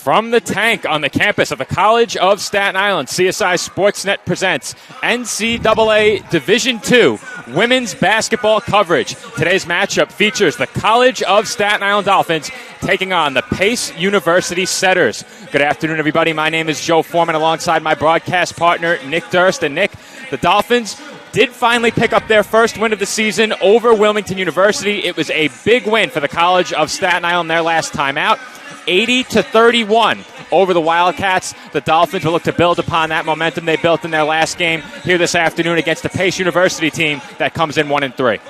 From the tank on the campus of the College of Staten Island, CSI Sportsnet presents NCAA Division II women's basketball coverage. Today's matchup features the College of Staten Island Dolphins taking on the Pace University Setters. Good afternoon, everybody. My name is Joe Foreman alongside my broadcast partner, Nick Durst. And Nick, the Dolphins did finally pick up their first win of the season over Wilmington University. It was a big win for the College of Staten Island their last time out. 80-31 over the Wildcats. The Dolphins will look to build upon that momentum they built in their last game here this afternoon against the Pace University team that comes in 1-3.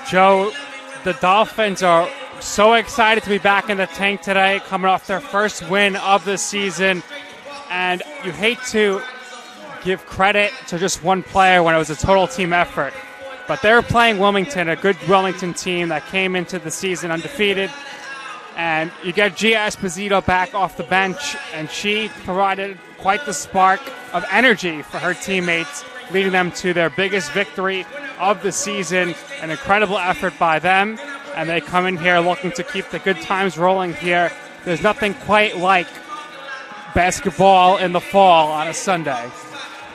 Joe, the Dolphins are so excited to be back in the tank today, coming off their first win of the season. And you hate to give credit to just one player when it was a total team effort. But they're playing Wilmington, a good Wilmington team that came into the season undefeated. And you get Gia Esposito back off the bench, and she provided quite the spark of energy for her teammates, leading them to their biggest victory of the season. An incredible effort by them, and they come in here looking to keep the good times rolling here. There's nothing quite like basketball in the fall on a Sunday.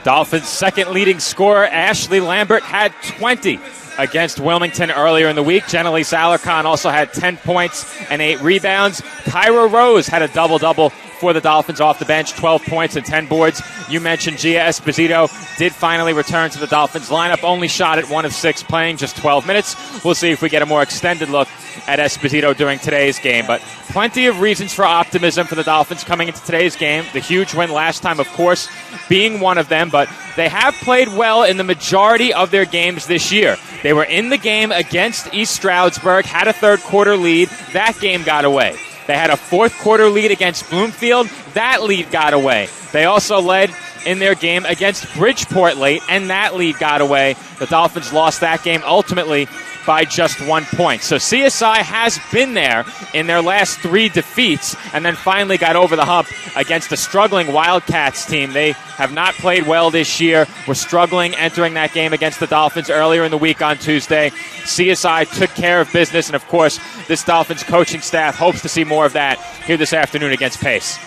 Dolphins' second leading scorer, Ashley Lambert, had 20 against Wilmington earlier in the week. Jenelise Alarcon also had 10 points and 8 rebounds. Kyra Rose had a double-double for the Dolphins off the bench, 12 points and 10 boards. You mentioned Gia Esposito did finally return to the Dolphins lineup, only shot at 1 of 6, playing just 12 minutes. We'll see if we get a more extended look at Esposito during today's game. But plenty of reasons for optimism for the Dolphins coming into today's game. The huge win last time, of course, being one of them, but they have played well in the majority of their games this year. They were in the game against East Stroudsburg, had a third-quarter lead. That game got away. They had a fourth-quarter lead against Bloomfield. That lead got away. They also led in their game against Bridgeport late, and that lead got away. The Dolphins lost that game ultimately by just 1 point. So CSI has been there in their last 3 defeats and then finally got over the hump against a struggling Wildcats team. They have not played well this year. Were struggling entering that game against the Dolphins earlier in the week on Tuesday. CSI took care of business, and of course, this Dolphins coaching staff hopes to see more of that here this afternoon against Pace.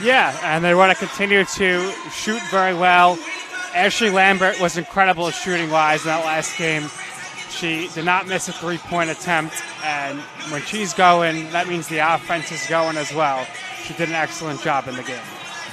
Yeah, and they want to continue to shoot very well. Ashley Lambert was incredible shooting-wise in that last game. She did not miss a three-point attempt, and when she's going, that means the offense is going as well. She did an excellent job in the game.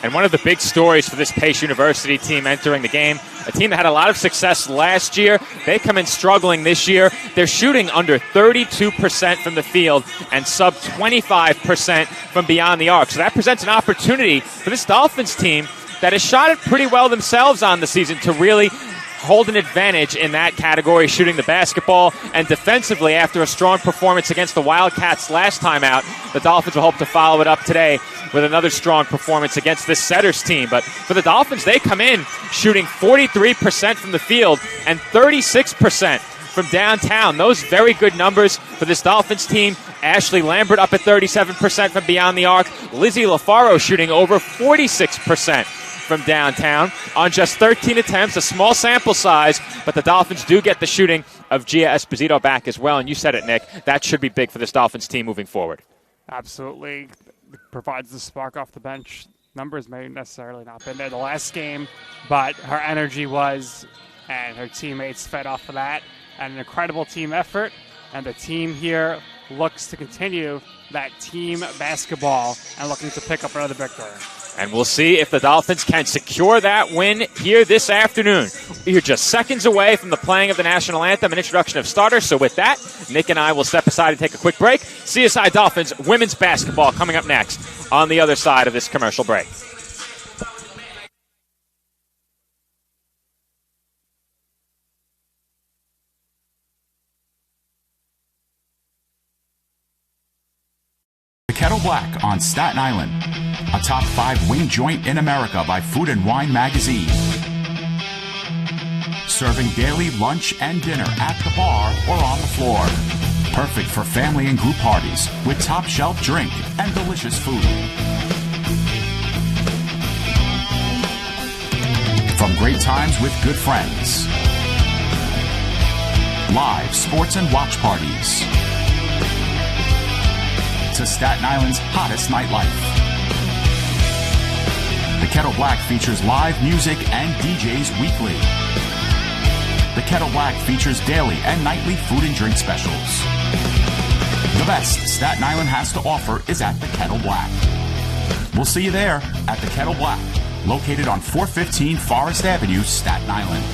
And one of the big stories for this Pace University team entering the game, a team that had a lot of success last year, they come in struggling this year. They're shooting under 32% from the field and sub 25% from beyond the arc. So that presents an opportunity for this Dolphins team that has shot it pretty well themselves on the season to really hold an advantage in that category, shooting the basketball. And defensively, after a strong performance against the Wildcats last time out, the Dolphins will hope to follow it up today with another strong performance against this Setters team. But for the Dolphins, they come in shooting 43% from the field and 36% from downtown. Those very good numbers for this Dolphins team. Ashley Lambert up at 37% from beyond the arc. Lizzie LaFaro shooting over 46% from downtown on just 13 attempts, a small sample size, but the Dolphins do get the shooting of Gia Esposito back as well. And you said it, Nick, that should be big for this Dolphins team moving forward. Absolutely. Provides the spark off the bench. Numbers may necessarily not been there the last game, but her energy was, and her teammates fed off of that. And an incredible team effort, and the team here looks to continue that team basketball and looking to pick up another victory. And we'll see if the Dolphins can secure that win here this afternoon. We're just seconds away from the playing of the national anthem and introduction of starters. So with that, Nick and I will step aside and take a quick break. CSI Dolphins women's basketball coming up next on the other side of this commercial break. Kettle Black on Staten Island, a top 5 wing joint in America by Food and Wine magazine. Serving daily lunch and dinner at the bar or on the floor. Perfect for family and group parties with top shelf drink and delicious food. From great times with good friends, live sports and watch parties, to Staten Island's hottest nightlife. The Kettle Black features live music and DJs weekly. The Kettle Black features daily and nightly food and drink specials. The best Staten Island has to offer is at the Kettle Black. We'll see you there at the Kettle Black, located on 415 Forest Avenue, Staten Island.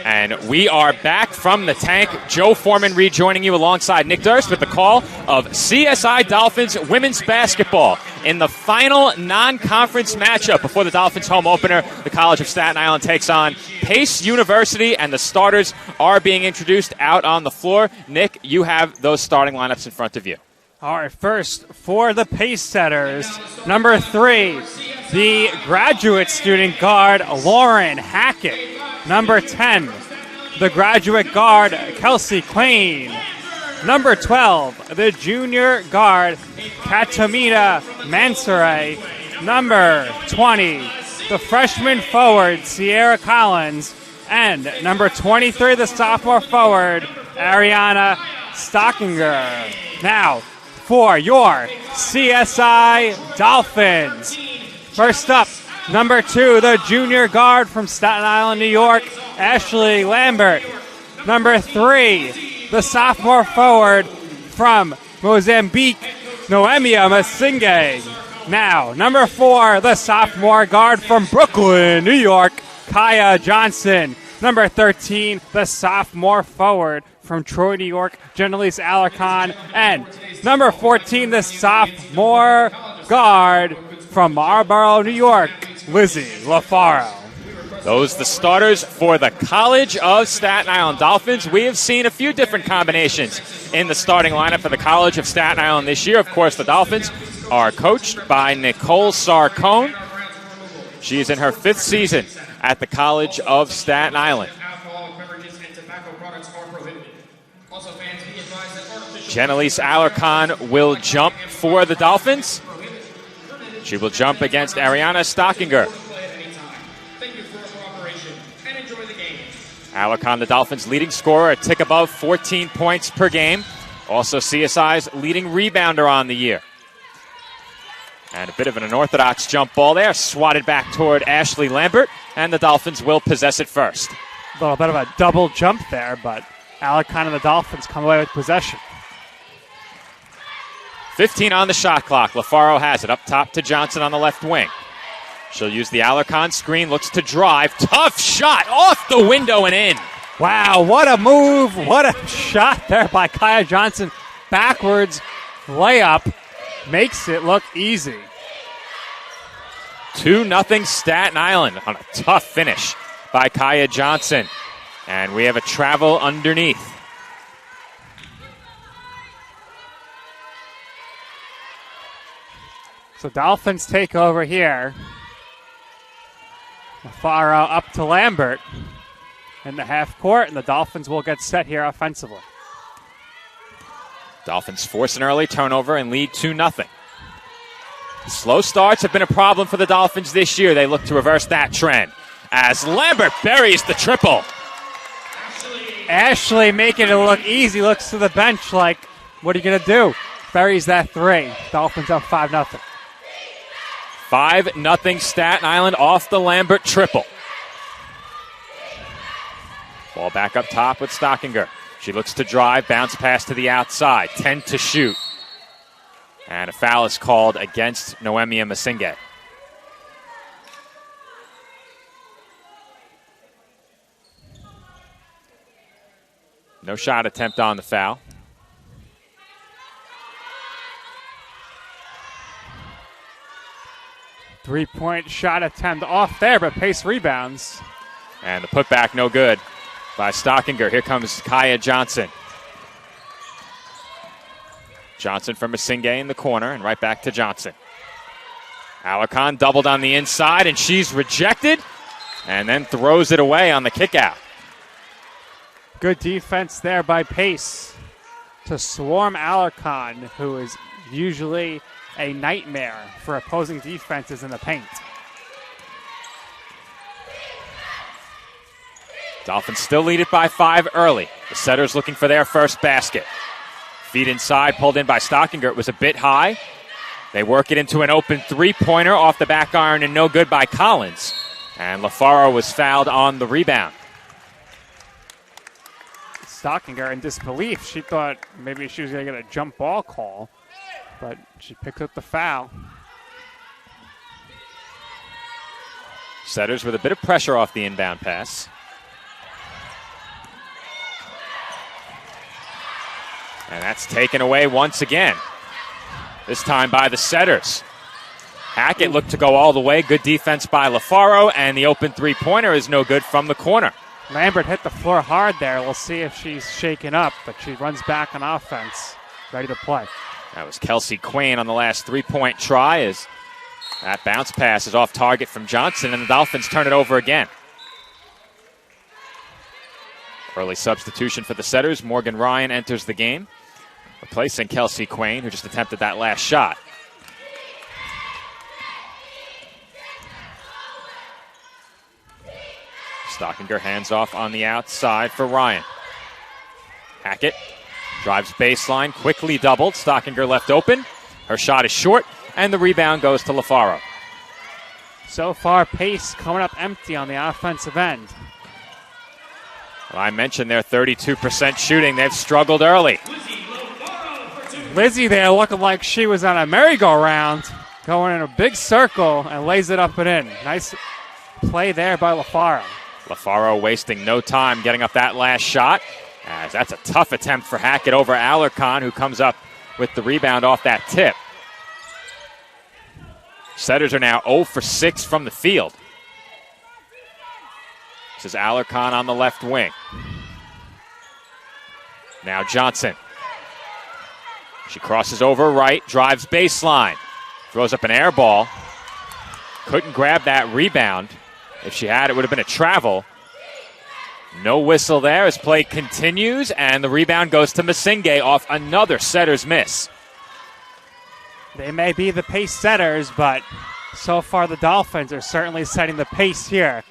And we are back from the tank. Joe Foreman rejoining you alongside Nick Durst with the call of CSI Dolphins women's basketball in the final non-conference matchup before the Dolphins home opener. The College of Staten Island takes on Pace University, and the starters are being introduced out on the floor. Nick, you have those starting lineups in front of you. All right, first for the Pace setters, number 3, the graduate student guard Lauren Hackett. Number 10, the graduate guard Kelsey Quain. Number 12, the junior guard Katamina Mansoray. Number 20, the freshman forward Sierra Collins. And number 23, the sophomore forward Ariana Stockinger. Now, for your CSI Dolphins. First up, number 2, the junior guard from Staten Island, New York, Ashley Lambert. Number 3, the sophomore forward from Mozambique, Noemia Masinge. Now, number 4, the sophomore guard from Brooklyn, New York, Kaya Johnson. Number 13, the sophomore forward from Troy, New York, Jennalise Alarcon. And number 14, the sophomore guard from Marlborough, New York, Lizzie LaFaro. Those the starters for the College of Staten Island Dolphins. We have seen a few different combinations in the starting lineup for the College of Staten Island this year. Of course, the Dolphins are coached by Nicole Sarcone. She is in her 5th season at the College of Staten Island. Jennalise Alarcon will jump for the Dolphins. She will jump against Ariana Stockinger. Alarcon, the Dolphins' leading scorer, a tick above 14 points per game. Also CSI's leading rebounder on the year. And a bit of an unorthodox jump ball there, swatted back toward Ashley Lambert, and the Dolphins will possess it first. A little bit of a double jump there, but Alarcon and the Dolphins come away with possession. 15 on the shot clock. LaFaro has it up top to Johnson on the left wing. She'll use the Alarcon screen, looks to drive. Tough shot off the window and in. Wow, what a move. What a shot there by Kaya Johnson. Backwards layup makes it look easy. 2-0 Staten Island on a tough finish by Kaya Johnson. And we have a travel underneath. So Dolphins take over here. LaFaro up to Lambert in the half court, and the Dolphins will get set here offensively. Dolphins force an early turnover and lead 2-0. Slow starts have been a problem for the Dolphins this year. They look to reverse that trend as Lambert buries the triple. Ashley making it look easy, looks to the bench like, what are you going to do? Buries that 3. Dolphins up 5-0. 5-0 Staten Island off the Lambert triple. Ball back up top with Stockinger. She looks to drive, bounce pass to the outside. 10 to shoot. And a foul is called against Noemia Masinge. No shot attempt on the foul. Three-point shot attempt off there, but Pace rebounds. And the putback no good by Stockinger. Here comes Kaya Johnson. Johnson from Masinge in the corner, and right back to Johnson. Alarcon doubled on the inside, and she's rejected, and then throws it away on the kickout. Good defense there by Pace to swarm Alarcon, who is usually a nightmare for opposing defenses in the paint. Dolphins still lead it by 5 early. The setters looking for their first basket. Feed inside, pulled in by Stockinger. It was a bit high. They work it into an open three-pointer off the back iron and no good by Collins. And LaFaro was fouled on the rebound. Stockinger in disbelief. She thought maybe she was going to get a jump ball call, but she picked up the foul. Setters with a bit of pressure off the inbound pass. And that's taken away once again. This time by the Setters. Hackett looked to go all the way. Good defense by LaFaro, and the open three-pointer is no good from the corner. Lambert hit the floor hard there. We'll see if she's shaken up, but she runs back on offense, ready to play. That was Kelsey Quain on the last three-point try as that bounce pass is off target from Johnson, and the Dolphins turn it over again. Early substitution for the Setters. Morgan Ryan enters the game, replacing Kelsey Quain, who just attempted that last shot. Stockinger hands off on the outside for Ryan. Hackett drives baseline, quickly doubled. Stockinger left open. Her shot is short, and the rebound goes to LaFaro. So far, Pace coming up empty on the offensive end. Well, I mentioned their 32% shooting. They've struggled early. Lizzie there looking like she was on a merry-go-round, going in a big circle and lays it up and in. Nice play there by LaFaro. LaFaro wasting no time getting up that last shot, as that's a tough attempt for Hackett over Alarcon, who comes up with the rebound off that tip. Setters are now 0 for 6 from the field. This is Alarcon on the left wing. Now Johnson. She crosses over right, drives baseline, throws up an air ball. Couldn't grab that rebound. If she had, it would have been a travel. No whistle there as play continues, and the rebound goes to Masinghe off another Setters miss. They may be the pace setters, but so far the Dolphins are certainly setting the pace here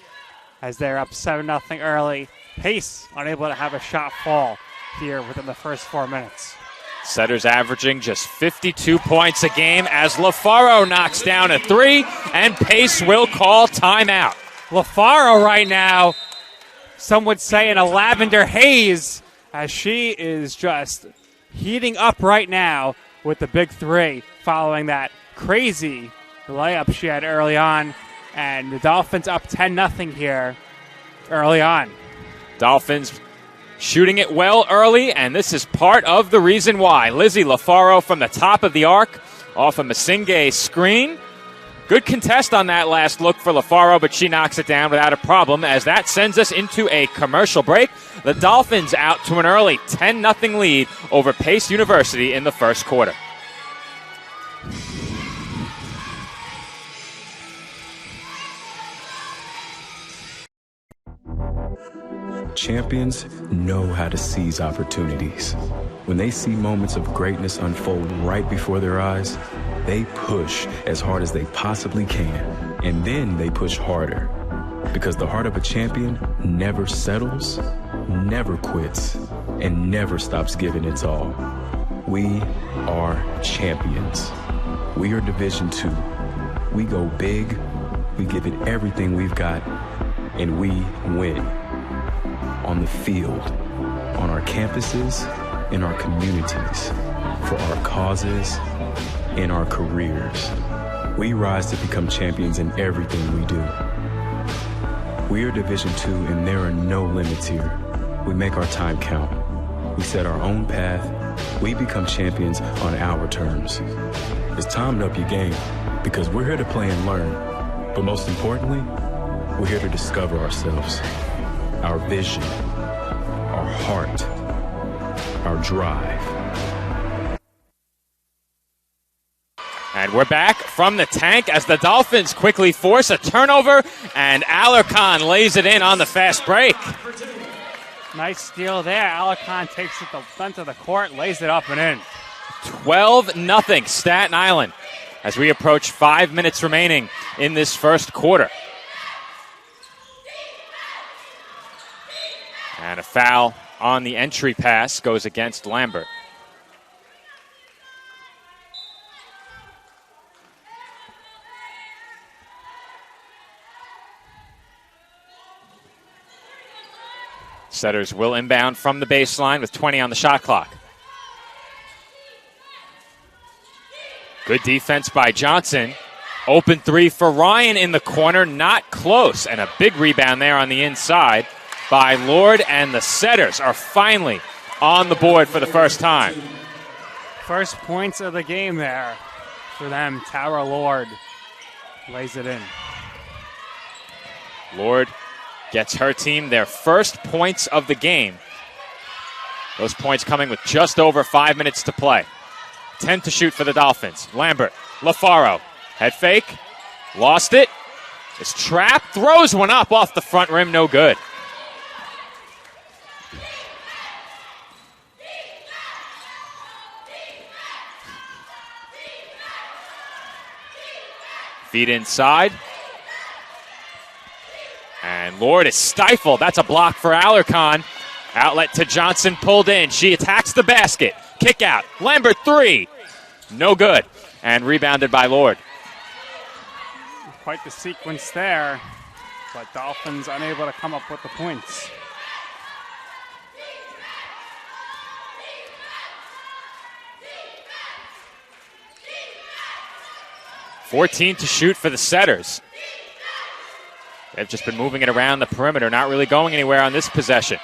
as they're up 7-0 early. Pace unable to have a shot fall here within the first 4 minutes. Setters averaging just 52 points a game as LaFaro knocks down a three, and Pace will call timeout. LaFaro right now, some would say in a lavender haze, as she is just heating up right now with the big three following that crazy layup she had early on. And the Dolphins up 10-0 here early on. Dolphins shooting it well early, and this is part of the reason why. Lizzie LaFaro from the top of the arc off a Masinghe screen. Good contest on that last look for LaFaro, but she knocks it down without a problem as that sends us into a commercial break. The Dolphins out to an early 10-0 lead over Pace University in the first quarter. Champions know how to seize opportunities. When they see moments of greatness unfold right before their eyes, they push as hard as they possibly can, and then they push harder. Because the heart of a champion never settles, never quits, and never stops giving its all. We are champions. We are Division II. We go big, we give it everything we've got, and we win. On the field, on our campuses, in our communities, for our causes, in our careers. We rise to become champions in everything we do. We are Division II, and there are no limits here. We make our time count. We set our own path. We become champions on our terms. It's time to up your game, because we're here to play and learn. But most importantly, we're here to discover ourselves, our vision, our heart, our drive. And we're back from the tank as the Dolphins quickly force a turnover, and Alarcon lays it in on the fast break. Nice steal there. Alarcon takes it to the front of the court, lays it up and in. 12-0 Staten Island as we approach 5 minutes remaining in this first quarter. And a foul on the entry pass goes against Lambert. Setters will inbound from the baseline with 20 on the shot clock. Good defense by Johnson. Open three for Ryan in the corner, not close. And a big rebound there on the inside by Lord, and the Setters are finally on the board for the first time. First points of the game there for them. Tara Lord lays it in. Lord gets her team their first points of the game. Those points coming with just over 5 minutes to play. 10 to shoot for the Dolphins. Lambert, LaFaro, head fake, lost it, is trapped, throws one up off the front rim, no good. Feed inside. And Lord is stifled. That's a block for Alarcon. Outlet to Johnson, pulled in. She attacks the basket. Kick out. Lambert three. No good. And rebounded by Lord. Quite the sequence there, but Dolphins unable to come up with the points. .14 to shoot for the Setters. They've just been moving it around the perimeter, not really going anywhere on this possession.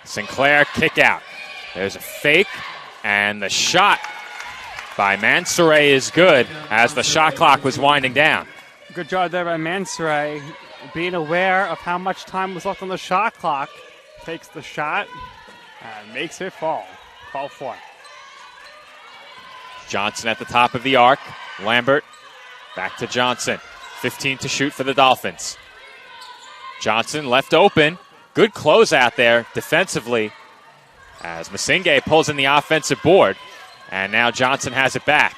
Sinclair kick out. There's a fake, and the shot by Mansoure is good as the shot clock was winding down. Good job there by Mansoure, being aware of how much time was left on the shot clock. Takes the shot and makes it fall. 12-4. Johnson at the top of the arc. Lambert back to Johnson. 15 to shoot for the Dolphins. Johnson left open. Good closeout there defensively as Masinghe pulls in the offensive board. And now Johnson has it back.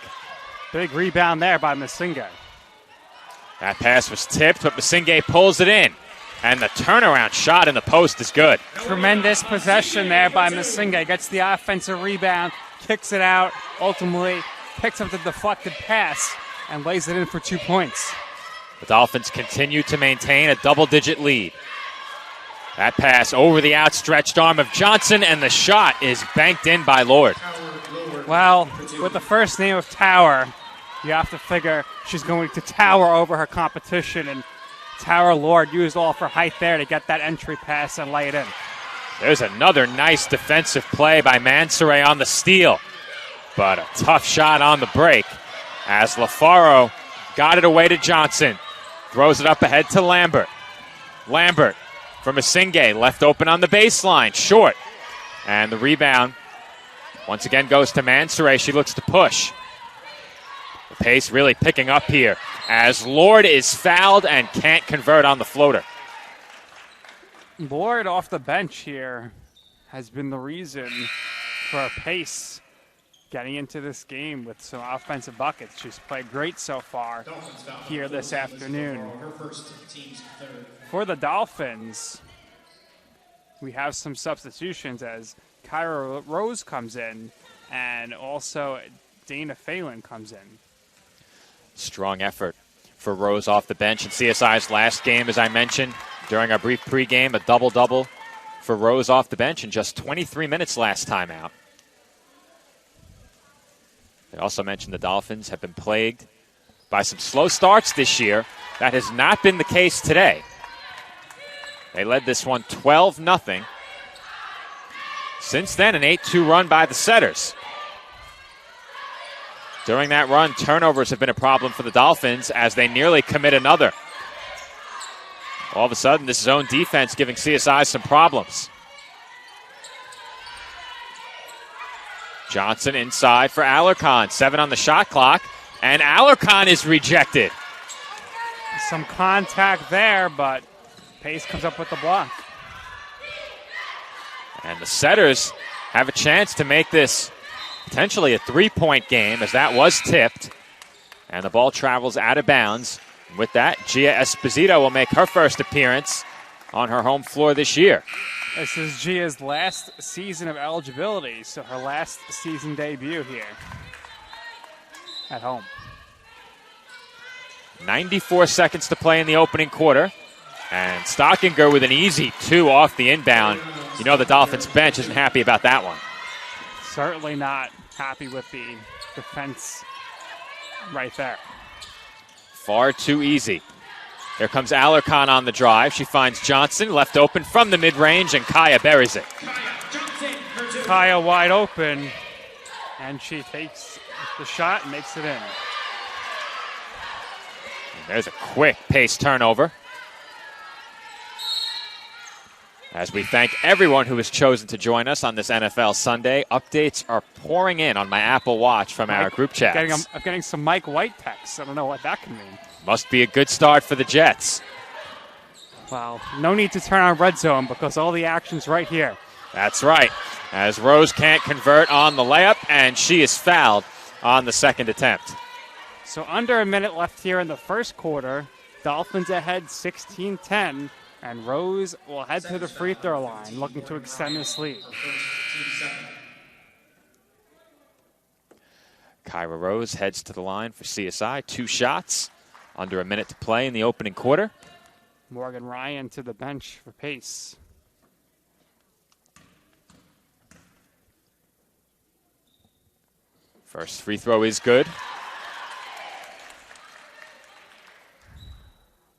Big rebound there by Masinghe. That pass was tipped, but Masinghe pulls it in. And the turnaround shot in the post is good. Tremendous possession there by Masinghe. Gets the offensive rebound, kicks it out, ultimately picks up the deflected pass, and lays it in for 2 points. The Dolphins continue to maintain a double-digit lead. That pass over the outstretched arm of Johnson, and the shot is banked in by Lord. Well, with the first name of Tower, you have to figure she's going to tower over her competition, and Tower Lord used all of her height there to get that entry pass and lay it in. There's another nice defensive play by Mansoure on the steal, but a tough shot on the break as LaFaro got it away to Johnson. Throws it up ahead to Lambert. Lambert from Masinghe, left open on the baseline, short. And the rebound once again goes to Mansoure. She looks to push. The pace really picking up here as Lord is fouled and can't convert on the floater. Lord off the bench here has been the reason for pace getting into this game with some offensive buckets. She's played great so far here this afternoon. For the Dolphins, we have some substitutions as Kyra Rose comes in and also Dana Phelan comes in. Strong effort for Rose off the bench in CSI's last game, as I mentioned during our brief pregame, a double-double for Rose off the bench in just 23 minutes last time out. They also mentioned the Dolphins have been plagued by some slow starts this year. That has not been the case today. They led this one 12-0. Since then, an 8-2 run by the Setters. During that run, turnovers have been a problem for the Dolphins as they nearly commit another. All of a sudden, this zone defense giving CSI some problems. Johnson inside for Alarcon. 7 on the shot clock, and Alarcon is rejected. Some contact there, but Pace comes up with the block. And the Setters have a chance to make this potentially a 3-point game, as that was tipped. And the ball travels out of bounds. With that, Gia Esposito will make her first appearance on her home floor this year. This is Gia's last season of eligibility, so her last season debut here at home. 94 seconds to play in the opening quarter. And Stockinger with an easy 2 off the inbound. You know the Dolphins bench isn't happy about that one. Certainly not happy with the defense right there. Far too easy. Here comes Alarcon on the drive. She finds Johnson, left open from the mid-range, and Kaya buries it. Kaya wide open, and she takes the shot and makes it in. And there's a quick pace turnover. As we thank everyone who has chosen to join us on this NFL Sunday, updates are pouring in on my Apple Watch from our group chats. I'm getting some Mike White texts. I don't know what that can mean. Must be a good start for the Jets. Well, no need to turn on Red Zone because all the action's right here. That's right. As Rose can't convert on the layup, and she is fouled on the second attempt. So under a minute left here in the first quarter. Dolphins ahead 16-10. And Rose will head to the free throw line, looking to extend this lead. Kyra Rose heads to the line for CSI. 2 shots, under a minute to play in the opening quarter. Morgan Ryan to the bench for Pace. First free throw is good.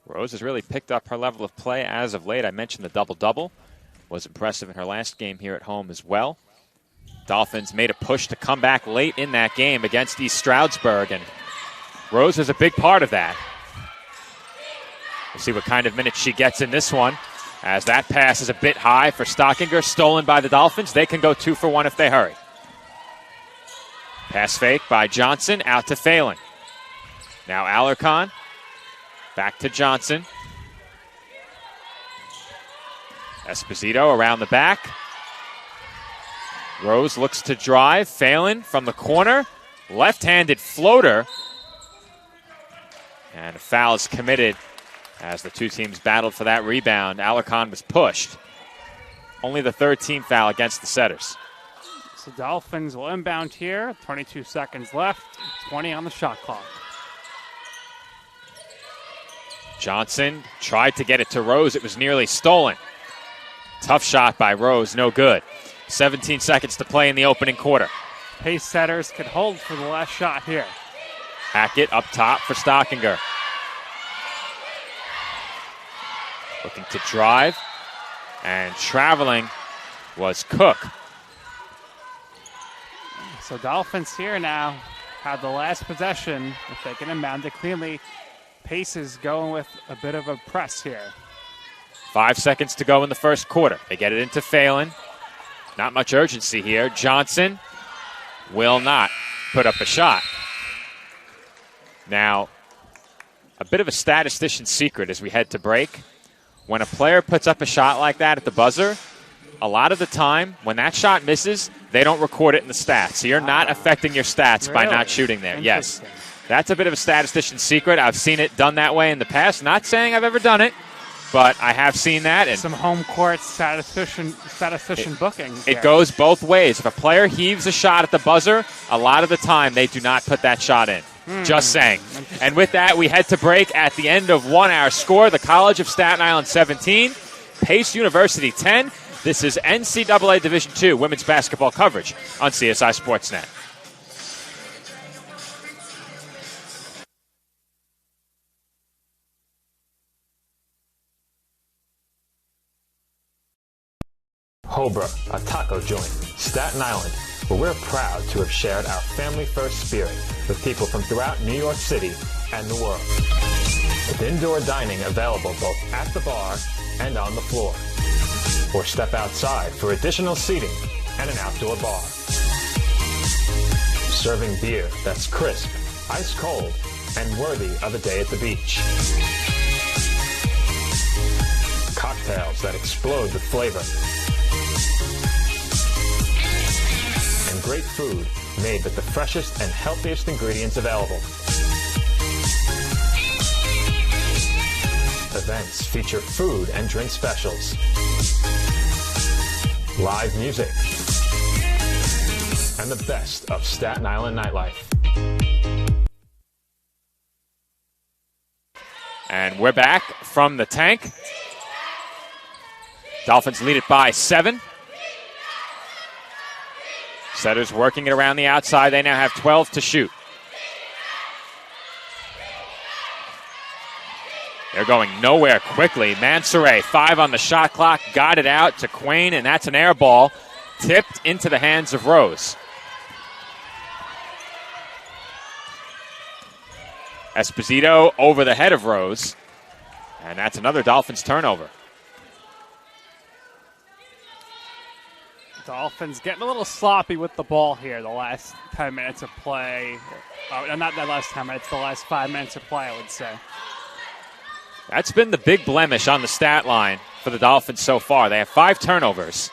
Rose has really picked up her level of play as of late. I mentioned the double-double. Was impressive in her last game here at home as well. Dolphins made a push to come back late in that game against East Stroudsburg, and Rose was a big part of that. We'll see what kind of minutes she gets in this one, as that pass is a bit high for Stockinger, stolen by the Dolphins. They can go 2 for 1 if they hurry. Pass fake by Johnson, out to Phelan. Now Alarcon. Back to Johnson. Esposito around the back. Rose looks to drive. Phelan from the corner. Left-handed floater. And a foul is committed as the two teams battled for that rebound. Alarcon was pushed. Only the third team foul against the Setters. So Dolphins will inbound here. 22 seconds left. 20 on the shot clock. Johnson tried to get it to Rose. It was nearly stolen. Tough shot by Rose, no good. 17 seconds to play in the opening quarter. Pace setters could hold for the last shot here. Hackett up top for Stockinger. Looking to drive. And traveling was Cook. So Dolphins here now have the last possession. If they can inbound it cleanly, Pace is going with a bit of a press here. 5 seconds to go in the first quarter. They get it into Phelan. Not much urgency here. Johnson will not put up a shot. Now, a bit of a statistician secret as we head to break. When a player puts up a shot like that at the buzzer, a lot of the time, when that shot misses, they don't record it in the stats. So you're not affecting your stats by not shooting there. Yes. That's a bit of a statistician secret. I've seen it done that way in the past. Not saying I've ever done it, but I have seen that. And some home court statistician booking. It goes both ways. If a player heaves a shot at the buzzer, a lot of the time they do not put that shot in. Just saying. And with that, we head to break at the end of 1 hour score. The College of Staten Island 17, Pace University 10. This is NCAA Division II women's basketball coverage on CSI Sportsnet. Hobra, a taco joint, Staten Island, where we're proud to have shared our family-first spirit with people from throughout New York City and the world. With indoor dining available both at the bar and on the floor. Or step outside for additional seating and an outdoor bar. Serving beer that's crisp, ice cold, and worthy of a day at the beach. Cocktails that explode with flavor. And great food made with the freshest and healthiest ingredients available. Events feature food and drink specials. Live music. And the best of Staten Island nightlife. And we're back from the tank. Dolphins lead it by 7. Setters working it around the outside. They now have 12 to shoot. They're going nowhere quickly. Mansoure, 5 on the shot clock, got it out to Quain, and that's an air ball tipped into the hands of Rose. Esposito over the head of Rose, and that's another Dolphins turnover. Dolphins getting a little sloppy with the ball here the last 10 minutes of play. Oh, not the last 10 minutes, the last 5 minutes of play, I would say. That's been the big blemish on the stat line for the Dolphins so far. They have 5 turnovers.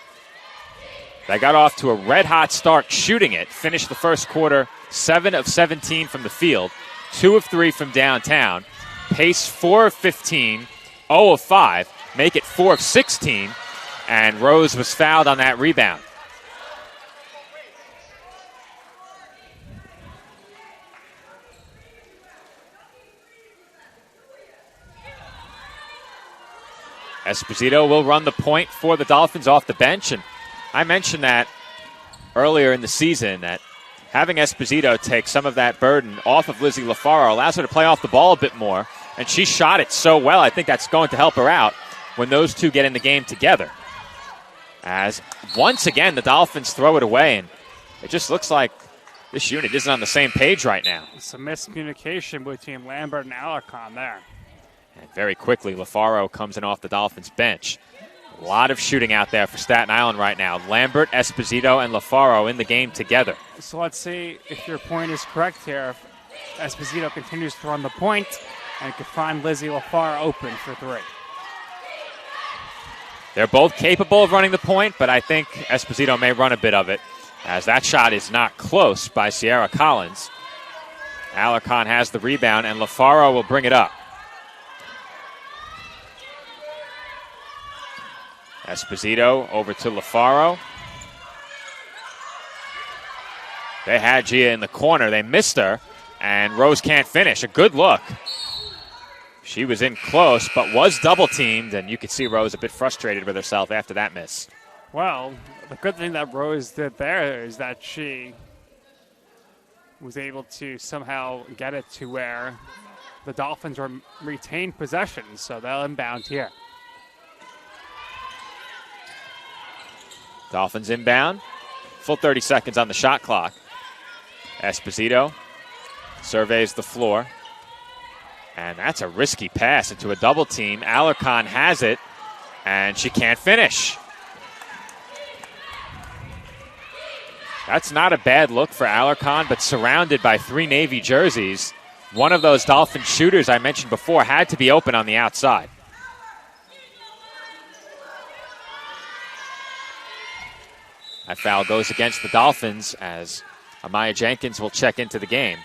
They got off to a red-hot start shooting it, finished the first quarter 7 of 17 from the field, 2 of 3 from downtown, pace 4 of 15, 0 of 5, make it 4 of 16, and Rose was fouled on that rebound. Esposito will run the point for the Dolphins off the bench, and I mentioned that earlier in the season that having Esposito take some of that burden off of Lizzie LaFaro allows her to play off the ball a bit more, and she shot it so well. I think that's going to help her out when those two get in the game together. As once again the Dolphins throw it away, and it just looks like this unit isn't on the same page right now. Some miscommunication between Lambert and Alarcon there. And very quickly, LaFaro comes in off the Dolphins bench. A lot of shooting out there for Staten Island right now. Lambert, Esposito, and LaFaro in the game together. So let's see if your point is correct here. If Esposito continues to run the point and can find Lizzie LaFaro open for 3. They're both capable of running the point, but I think Esposito may run a bit of it, as that shot is not close by Sierra Collins. Alarcon has the rebound, and LaFaro will bring it up. Esposito over to LaFaro. They had Gia in the corner. They missed her, and Rose can't finish. A good look. She was in close, but was double-teamed, and you could see Rose a bit frustrated with herself after that miss. Well, the good thing that Rose did there is that she was able to somehow get it to where the Dolphins retained possession, so they'll inbound here. Dolphins inbound. Full 30 seconds on the shot clock. Esposito surveys the floor. And that's a risky pass into a double team. Alarcon has it, and she can't finish. That's not a bad look for Alarcon, but surrounded by 3 Navy jerseys. One of those Dolphin shooters I mentioned before had to be open on the outside. That foul goes against the Dolphins as Amaya Jenkins will check into the game.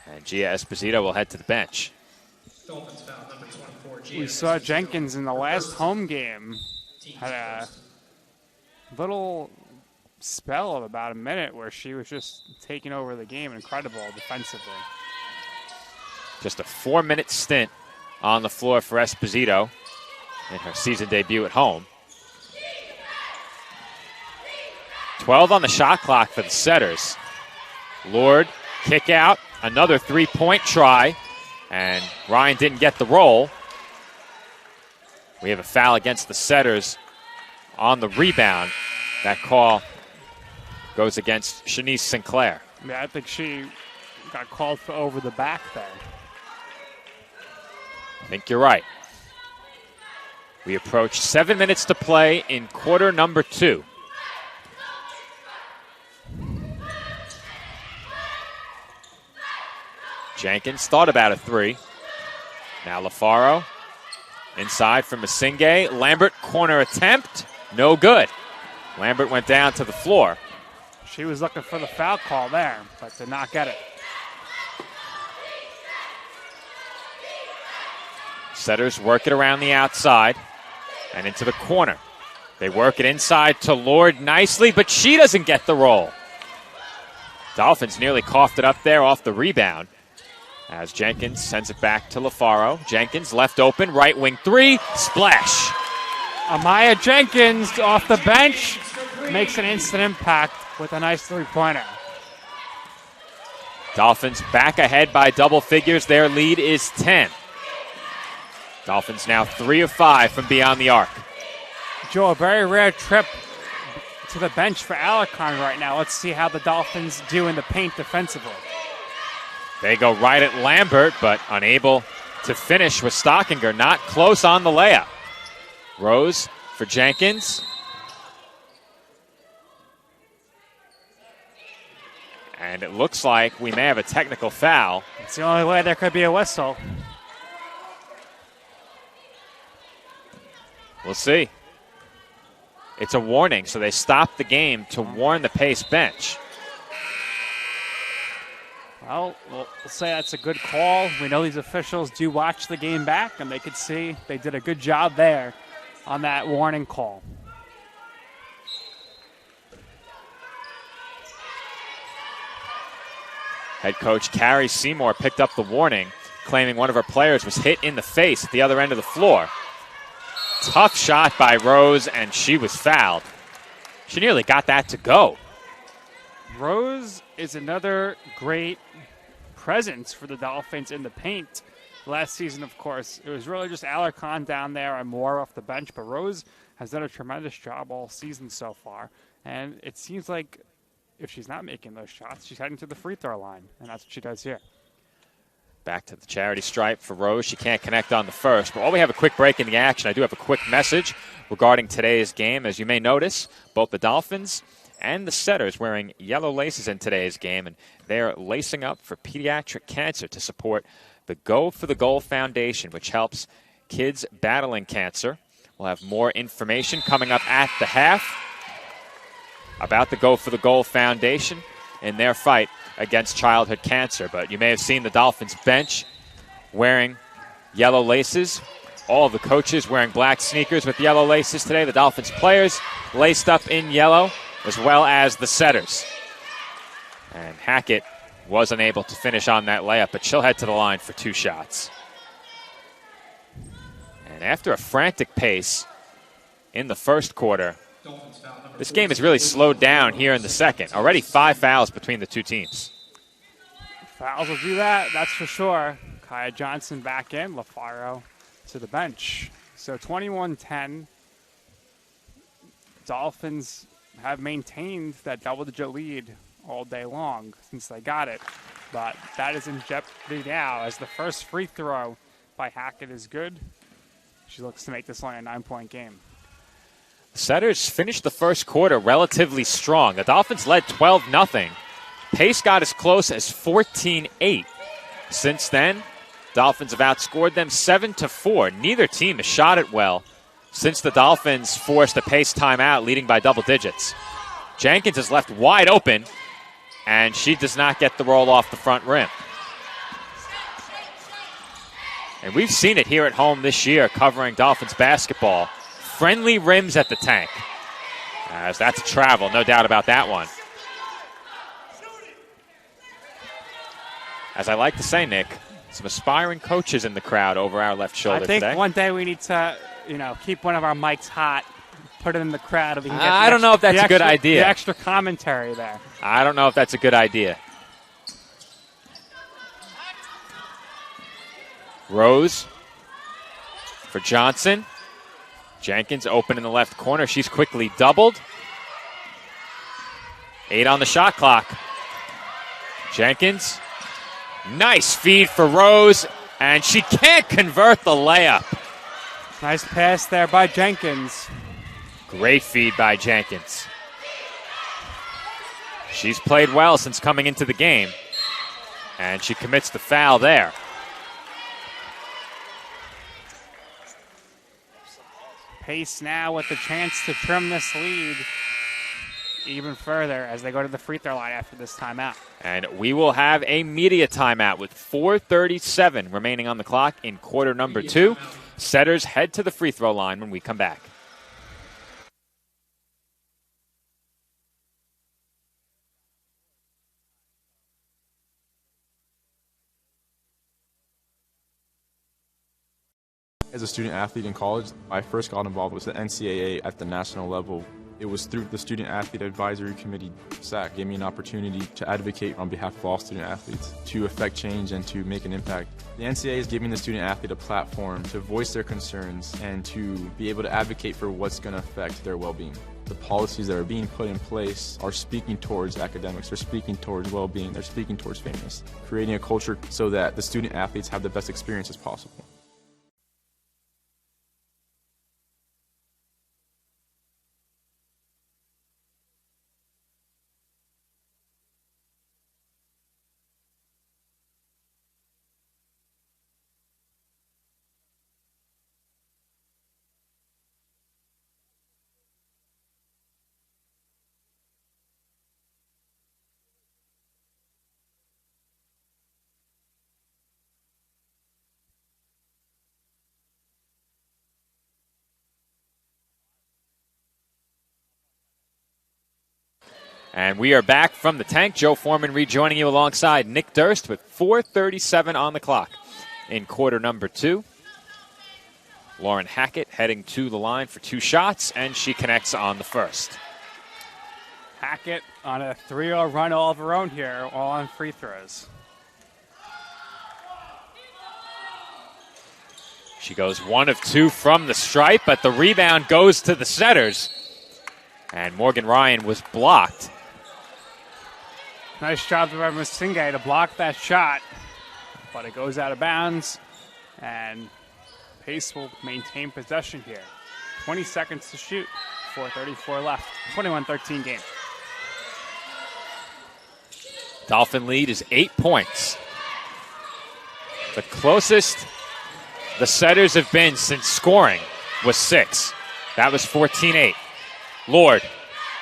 And Gia Esposito will head to the bench. Dolphins foul number 24. We saw Jenkins in the last home game had a little spell of about a minute where she was just taking over the game. Incredible defensively. Just a 4-minute stint on the floor for Esposito in her season debut at home. 12 on the shot clock for the Setters. Lord, kick out, another 3-point try, and Ryan didn't get the roll. We have a foul against the Setters on the rebound. That call goes against Shanice Sinclair. Yeah, I think she got called for over the back there. I think you're right. We approach 7 minutes to play in quarter number 2. Jenkins thought about a 3. Now LaFaro inside from Masinge. Lambert corner attempt. No good. Lambert went down to the floor. She was looking for the foul call there, but did not get it. Setters work it around the outside and into the corner. They work it inside to Lord nicely, but she doesn't get the roll. Dolphins nearly coughed it up there off the rebound. As Jenkins sends it back to LaFaro. Jenkins left open, right wing three, splash. Amaya Jenkins off the bench makes an instant impact with a nice three-pointer. Dolphins back ahead by double figures. Their lead is 10. Dolphins now 3 of 5 from beyond the arc. Joe, a very rare trip to the bench for Alarcon right now. Let's see how the Dolphins do in the paint defensively. They go right at Lambert, but unable to finish with Stockinger. Not close on the layup. Rose for Jenkins. And it looks like we may have a technical foul. It's the only way there could be a whistle. We'll see. It's a warning, so they stopped the game to warn the Pace bench. Well, we'll say that's a good call. We know these officials do watch the game back, and they could see they did a good job there on that warning call. Head coach Carrie Seymour picked up the warning, claiming one of her players was hit in the face at the other end of the floor. Tough shot by Rose, and she was fouled. She nearly got that to go. Rose is another great presence for the Dolphins in the paint. Last season, of course, it was really just Alarcon down there and Moore off the bench, but Rose has done a tremendous job all season so far. And it seems like if she's not making those shots, she's heading to the free throw line, and that's what she does here. Back to the charity stripe for Rose. She can't connect on the first. But while we have a quick break in the action, I do have a quick message regarding today's game. As you may notice, both the Dolphins and the Setters wearing yellow laces in today's game, and they're lacing up for pediatric cancer to support the Go for the Goal Foundation, which helps kids battling cancer. We'll have more information coming up at the half about the Go for the Goal Foundation in their fight against childhood cancer. But you may have seen the Dolphins bench wearing yellow laces. All of the coaches wearing black sneakers with yellow laces today. The Dolphins players laced up in yellow, as well as the Setters. And Hackett was unable to finish on that layup, but she'll head to the line for 2 shots. And after a frantic pace in the first quarter, this game has really slowed down here in the second. Already 5 fouls between the two teams. Fouls will do that, that's for sure. Kaya Johnson back in, LaFaro to the bench. So 21-10. Dolphins have maintained that double-digit lead all day long since they got it. But that is in jeopardy now as the first free throw by Hackett is good. She looks to make this only a 9-point game. Setters finished the first quarter relatively strong. The Dolphins led 12-0. Pace got as close as 14-8. Since then, Dolphins have outscored them 7-4. Neither team has shot it well since the Dolphins forced a Pace timeout leading by double digits. Jenkins is left wide open, and she does not get the roll off the front rim. And we've seen it here at home this year covering Dolphins basketball. Friendly rims at the tank. As that's a travel, no doubt about that one. As I like to say, Nick, some aspiring coaches in the crowd over our left shoulder today. I think one day we need to, keep one of our mics hot, put it in the crowd. We can get I don't know if that's a good idea. The extra commentary there. I don't know if that's a good idea. Rose for Johnson. Jenkins open in the left corner. She's quickly doubled. 8 on the shot clock. Jenkins. Nice feed for Rose, and she can't convert the layup. Nice pass there by Jenkins. Great feed by Jenkins. She's played well since coming into the game, and she commits the foul there. Pace now with the chance to trim this lead even further as they go to the free throw line after this timeout. And we will have a media timeout with 4:37 remaining on the clock in quarter number 2. Setters head to the free throw line when we come back. a student athlete in college, I first got involved with the NCAA at the national level. It was through the Student Athlete Advisory Committee, SAC, gave me an opportunity to advocate on behalf of all student athletes, to affect change and to make an impact. The NCAA is giving the student athlete a platform to voice their concerns and to be able to advocate for what's going to affect their well-being. The policies that are being put in place are speaking towards academics, they're speaking towards well-being, they're speaking towards fairness, creating a culture so that the student athletes have the best experiences possible. And we are back from the tank. Joe Foreman rejoining you alongside Nick Durst with 4:37 on the clock in quarter number 2. Lauren Hackett heading to the line for 2 shots, and she connects on the first. Hackett on a 3-0 run all of her own here, all on free throws. She goes 1 of 2 from the stripe, but the rebound goes to the setters. And Morgan Ryan was blocked. Nice job by Masinghe to block that shot, but it goes out of bounds, and Pace will maintain possession here. 20 seconds to shoot, 4:34 left, 21-13 game. Dolphin lead is 8 points. The closest the setters have been since scoring was 6. That was 14-8. Lord,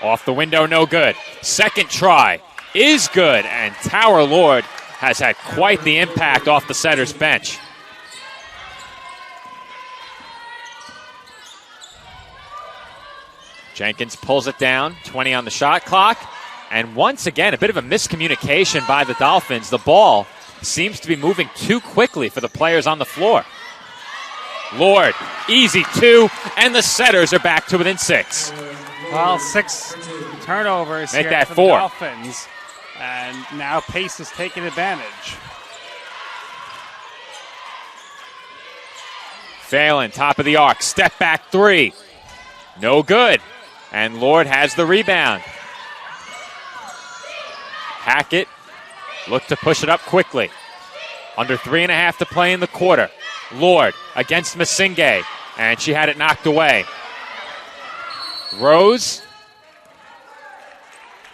off the window, no good. Second try is good, and Tower Lord has had quite the impact off the setters bench. Jenkins pulls it down, 20 on the shot clock, and once again, a bit of a miscommunication by the Dolphins. The ball seems to be moving too quickly for the players on the floor. Lord, easy 2, and the setters are back to within 6. Well, 6 turnovers Make here that for 4. the Dolphins, and now Pace is taking advantage. Phelan, top of the arc, step back 3. No good. And Lord has the rebound. Hackett looked to push it up quickly. Under 3.5 to play in the quarter. Lord against Masinghe, and she had it knocked away. Rose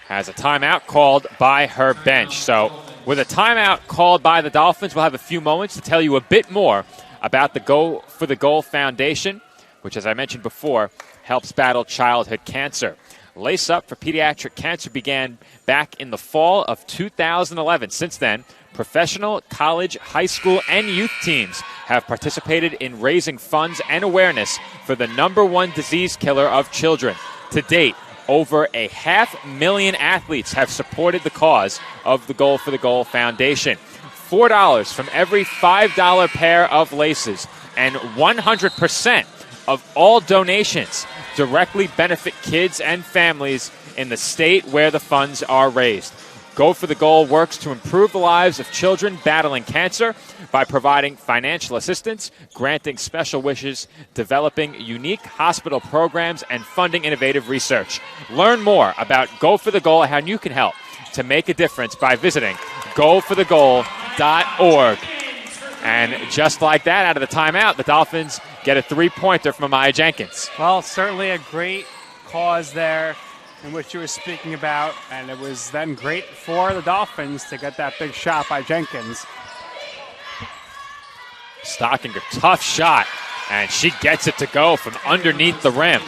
has a timeout called by her bench. So with a timeout called by the Dolphins, we'll have a few moments to tell you a bit more about the Go for the Goal Foundation, which, as I mentioned before, helps battle childhood cancer. Lace Up for Pediatric Cancer began back in the fall of 2011. Since then, professional, college, high school, and youth teams have participated in raising funds and awareness for the #1 disease killer of children. To date, over 500,000 athletes have supported the cause of the Goal for the Goal Foundation. $4 from every $5 pair of laces, and 100% of all donations directly benefit kids and families in the state where the funds are raised. Go for the Goal works to improve the lives of children battling cancer by providing financial assistance, granting special wishes, developing unique hospital programs, and funding innovative research. Learn more about Go for the Goal and how you can help to make a difference by visiting goforthegoal.org. And just like that, out of the timeout, the Dolphins get a 3-pointer from Amaya Jenkins. Well, certainly a great cause there in which you were speaking about, and it was then great for the Dolphins to get that big shot by Jenkins. Stockinger, tough shot, and she gets it to go from underneath the rim.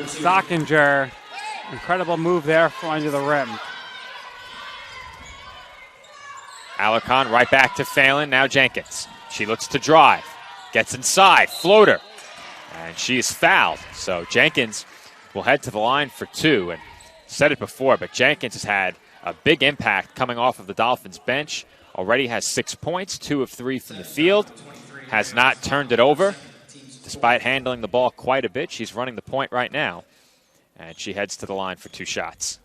Stockinger, incredible move there from under the rim. Alarcon right back to Phelan, now Jenkins. She looks to drive, gets inside, floater, and she is fouled. So Jenkins will head to the line for 2, and said it before, but Jenkins has had a big impact coming off of the Dolphins bench. Already has 6 points, 2 of 3 from the field, has not turned it over. The Despite handling the ball quite a bit, she's running the point right now. And she heads to the line for 2 shots.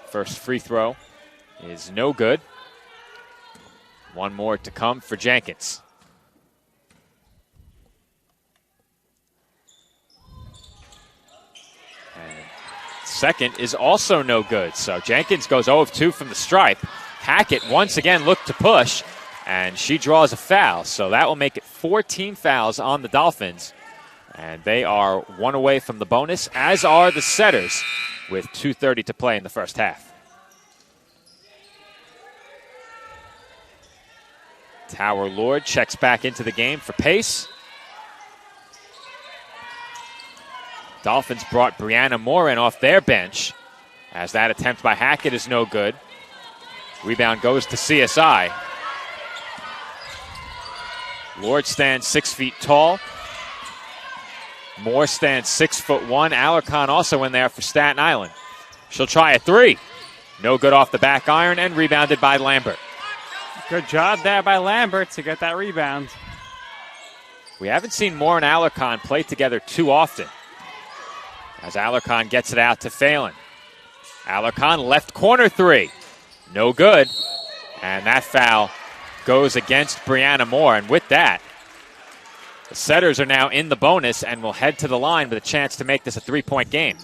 First free throw is no good. One more to come for Jenkins. And second is also no good. So Jenkins goes 0 of 2 from the stripe. Hackett once again looked to push, and she draws a foul. So that will make it 14 fouls on the Dolphins. And they are 1 away from the bonus, as are the Setters, with 2:30 to play in the first half. Tower Lord checks back into the game for pace. Dolphins brought Brianna Moore in off their bench, as that attempt by Hackett is no good. Rebound goes to CSI. Lord stands 6 feet tall. Moore stands 6'1". Alarcon also in there for Staten Island. She'll try a 3. No good off the back iron, and rebounded by Lambert. Good job there by Lambert to get that rebound. We haven't seen Moore and Alarcon play together too often, as Alarcon gets it out to Phelan. Alarcon left corner 3. No good. And that foul goes against Brianna Moore. And with that, the Setters are now in the bonus and will head to the line with a chance to make this a 3-point game.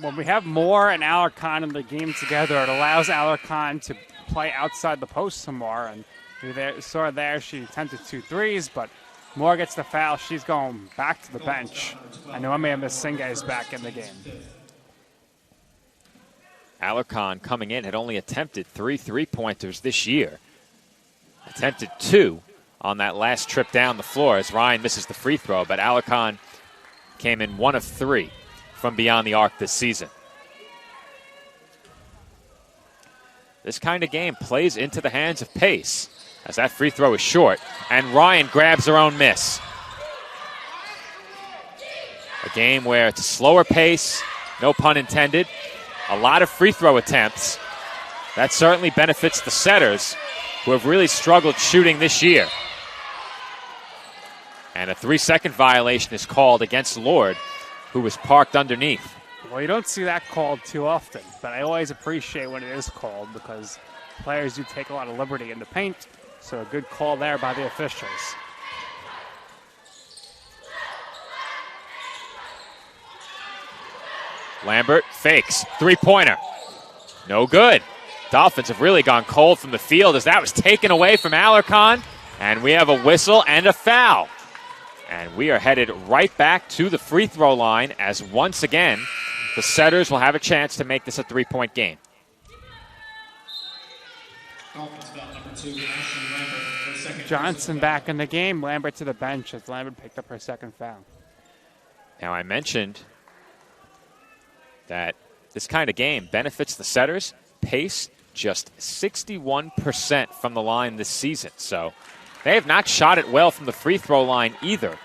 When we have Moore and Alarcon in the game together, it allows Alarcon to play outside the post some more. And you saw there she attempted 2 threes, but Moore gets the foul. She's going back to the bench. And Noemi Masinga is back in the game. Alarcon coming in had only attempted 3 3-pointers this year. Attempted 2 on that last trip down the floor as Ryan misses the free throw, but Alarcon came in 1 of 3 from beyond the arc this season. This kind of game plays into the hands of pace, as that free throw is short, and Ryan grabs her own miss. A game where it's a slower pace, no pun intended, a lot of free throw attempts. That certainly benefits the Setters, who have really struggled shooting this year. And a 3-second violation is called against Lord, who was parked underneath. Well, you don't see that called too often, but I always appreciate when it is called because players do take a lot of liberty in the paint, so a good call there by the officials. Lambert fakes, 3-pointer. No good. Dolphins have really gone cold from the field as that was taken away from Alarcon, and we have a whistle and a foul. And we are headed right back to the free throw line as once again the Setters will have a chance to make this a 3-point game. Johnson back in the game. Lambert to the bench as Lambert picked up her second foul. Now I mentioned that this kind of game benefits the Setters. Pace just 61% from the line this season. So they have not shot it well from the free throw line either.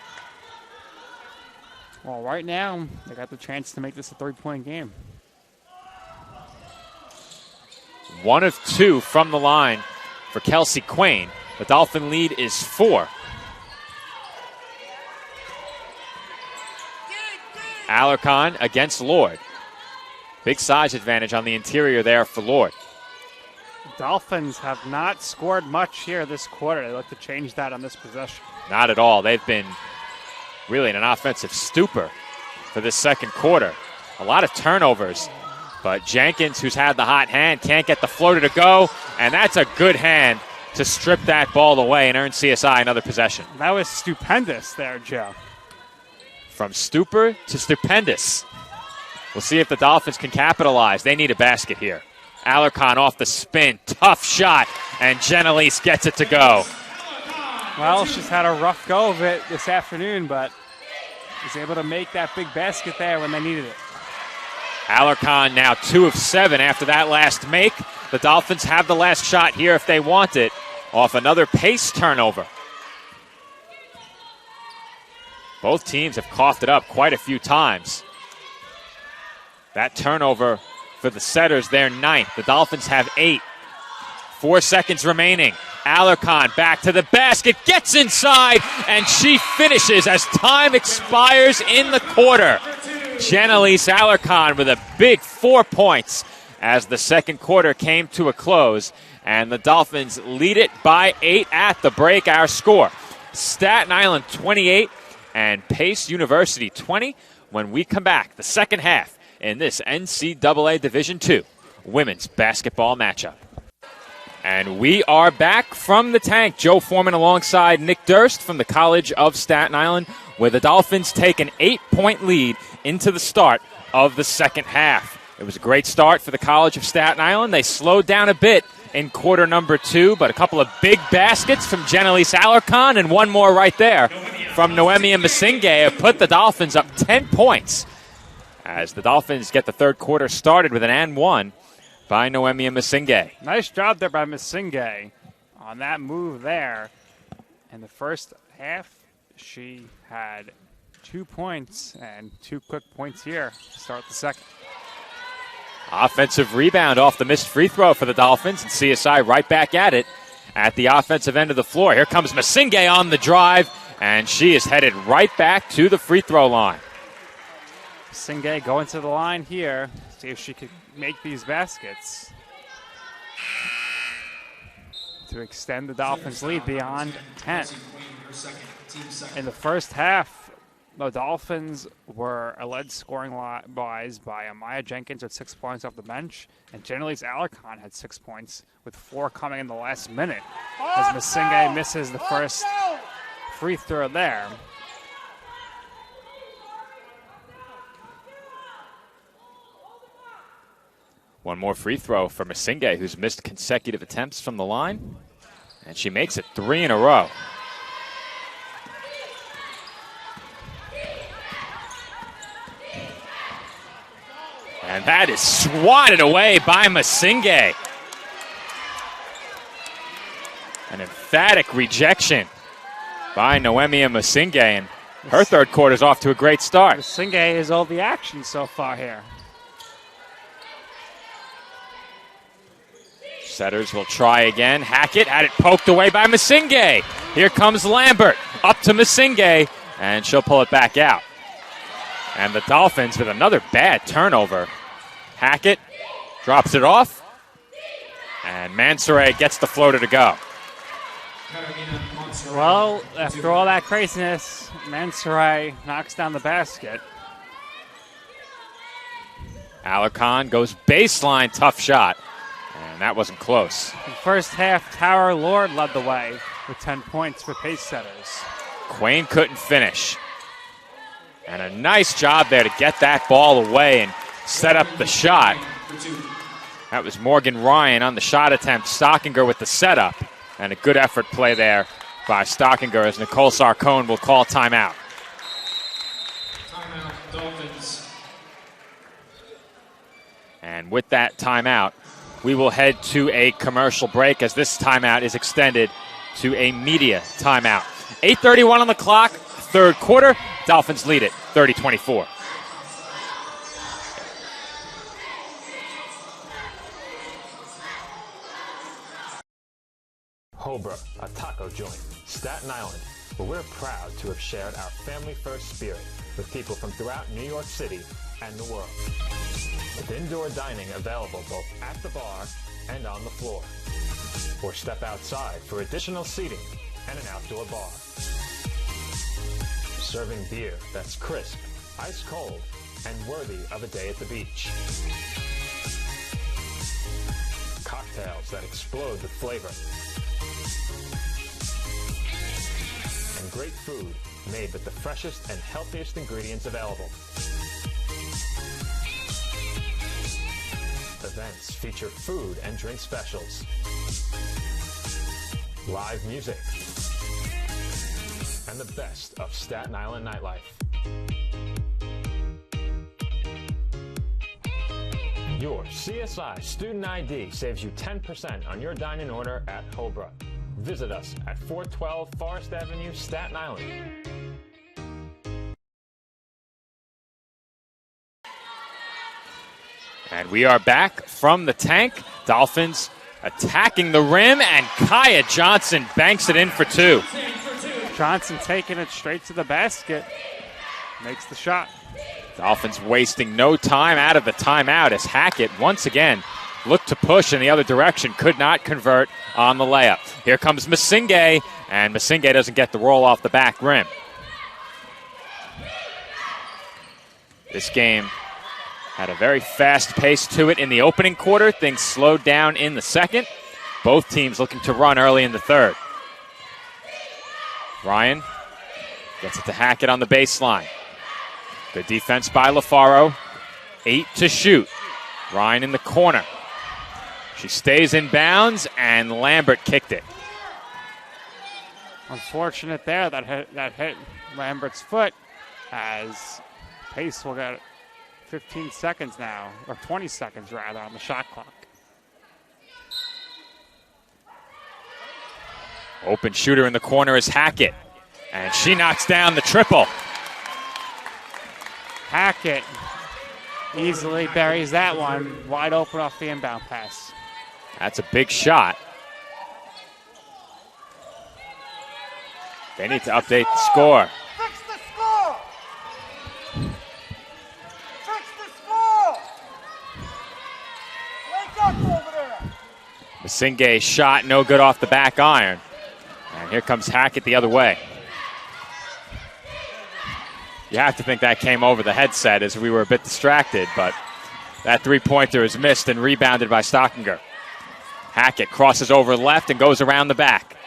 Well, right now, they got the chance to make this a 3-point game. 1 of 2 from the line for Kelsey Quain. The Dolphin lead is 4. Alarcon against Lord. Big size advantage on the interior there for Lord. Dolphins have not scored much here this quarter. They look to change that on this possession. Not at all. They've been really in an offensive stupor for this second quarter. A lot of turnovers, but Jenkins, who's had the hot hand, can't get the floater to go, and that's a good hand to strip that ball away and earn CSI another possession. That was stupendous there, Joe. From stupor to stupendous. We'll see if the Dolphins can capitalize. They need a basket here. Alarcon off the spin. Tough shot, and Genelise gets it to go. Well, she's had a rough go of it this afternoon, but was able to make that big basket there when they needed it. Alarcon now 2 of 7 after that last make. The Dolphins have the last shot here if they want it, off another pace turnover. Both teams have coughed it up quite a few times. That turnover for the Setters, their 9th. The Dolphins have 8. 4 seconds remaining. Alarcon back to the basket, gets inside, and she finishes as time expires in the quarter. Jannalise Alarcon with a big 4 points as the second quarter came to a close, and the Dolphins lead it by 8 at the break. Our score, Staten Island 28 and Pace University 20. When we come back, the second half in this NCAA Division II women's basketball matchup. And we are back from the tank. Joe Foreman alongside Nick Durst from the College of Staten Island, where the Dolphins take an 8-point lead into the start of the second half. It was a great start for the College of Staten Island. They slowed down a bit in quarter number 2, but a couple of big baskets from Jannalise Alarcon and one more right there from Noemia Masinge have put the Dolphins up 10 points as the Dolphins get the third quarter started with an and one by Noemia Masinge. Nice job there by Masinge on that move there. In the first half, she had 2 points and 2 quick points here to start the second. Offensive rebound off the missed free throw for the Dolphins, and CSI right back at it at the offensive end of the floor. Here comes Masinge on the drive, and she is headed right back to the free throw line. Masinge going to the line here, see if she could make these baskets to extend the Dolphins' lead beyond 10. In the first half, the Dolphins were led scoring-wise by Amaya Jenkins with 6 points off the bench, and Jannalise Alarcon had 6 points, with 4 coming in the last minute, as Masinge misses the first free throw there. One more free throw for Masinge, who's missed consecutive attempts from the line, and she makes it 3 in a row. And that is swatted away by Masinge. An emphatic rejection by Noemia Masinge, and her third quarter is off to a great start. Masinge is all the action so far here. Setters will try again. Hackett had it poked away by Masinge. Here comes Lambert up to Masinge, and she'll pull it back out. And the Dolphins with another bad turnover. Hackett drops it off, and Mansoure gets the floater to go. Well, after all that craziness, Mansoure knocks down the basket. Alarcon goes baseline, tough shot. And that wasn't close. In the first half, Tower Lord led the way with 10 points for Pace Setters. Quain couldn't finish. And a nice job there to get that ball away and set up the shot. That was Morgan Ryan on the shot attempt. Stockinger with the setup. And a good effort play there by Stockinger as Nicole Sarcone will call timeout. Timeout, Dolphins. And with that timeout, we will head to a commercial break as this timeout is extended to a media timeout. 8:31 on the clock, third quarter. Dolphins lead it 30-24. Hobra, a taco joint, Staten Island, where we're proud to have shared our family-first spirit with people from throughout New York City and the world. With indoor dining available both at the bar and on the floor. Or step outside for additional seating and an outdoor bar. Serving beer that's crisp, ice cold, and worthy of a day at the beach. Cocktails that explode with flavor. And great food made with the freshest and healthiest ingredients available. Events feature food and drink specials, live music, and the best of Staten Island nightlife. Your CSI Student ID saves you 10% on your dine-in order at Hobra. Visit us at 412 Forest Avenue, Staten Island. And we are back from the tank. Dolphins attacking the rim, and Kaya Johnson banks it in for 2. Johnson taking it straight to the basket. Makes the shot. Dolphins wasting no time out of the timeout as Hackett once again looked to push in the other direction, could not convert on the layup. Here comes Masinghe, and Masinghe doesn't get the roll off the back rim. This game had a very fast pace to it in the opening quarter. Things slowed down in the second. Both teams looking to run early in the third. Ryan gets it to Hackett on the baseline. Good defense by LaFaro. 8 to shoot. Ryan in the corner. She stays in bounds, and Lambert kicked it. Unfortunate there that hit Lambert's foot, as Pace will get 15 seconds now, or 20 seconds rather, on the shot clock. Open shooter in the corner is Hackett, and she knocks down the triple. Hackett easily buries that one, wide open off the inbound pass. That's a big shot. They need to update the score. Fix the score! Fix the score! Wake up over there! Masinghe shot no good off the back iron. And here comes Hackett the other way. You have to think that came over the headset as we were a bit distracted, but that three-pointer is missed and rebounded by Stockinger. Hackett crosses over left and goes around the back.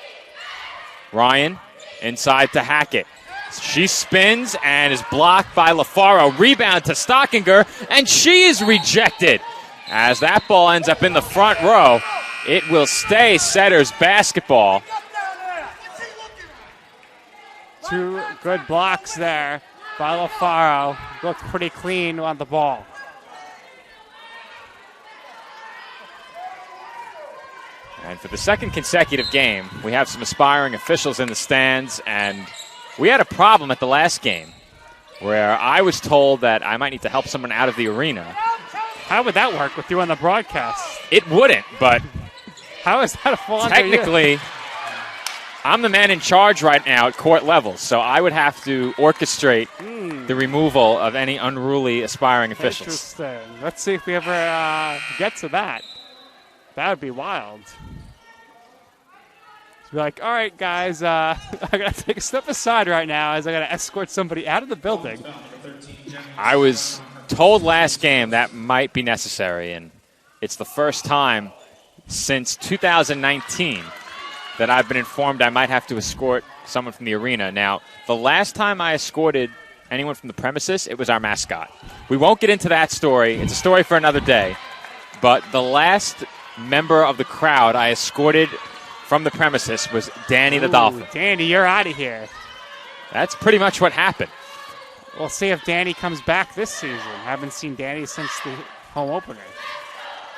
Ryan inside to Hackett. She spins and is blocked by LaFaro. Rebound to Stockinger, and she is rejected. As that ball ends up in the front row, it will stay Setters basketball. Two good blocks there by LaFaro. Looked pretty clean on the ball. And for the second consecutive game, we have some aspiring officials in the stands, and we had a problem at the last game where I was told that I might need to help someone out of the arena. How would that work with you on the broadcast? It wouldn't, but how is that a fall under you? technically, I'm the man in charge right now at court level, so I would have to orchestrate the removal of any unruly aspiring officials. Interesting. Let's see if we ever get to that. That would be wild. Be like, all right, guys, I got to take a step aside right now as I got to escort somebody out of the building. I was told last game that might be necessary, and it's the first time since 2019 that I've been informed I might have to escort someone from the arena. Now, the last time I escorted anyone from the premises, it was our mascot. We won't get into that story. It's a story for another day. But the last member of the crowd I escorted from the premises was Danny the Dolphin. Danny, you're out of here. That's pretty much what happened. We'll see if Danny comes back this season. Haven't seen Danny since the home opener.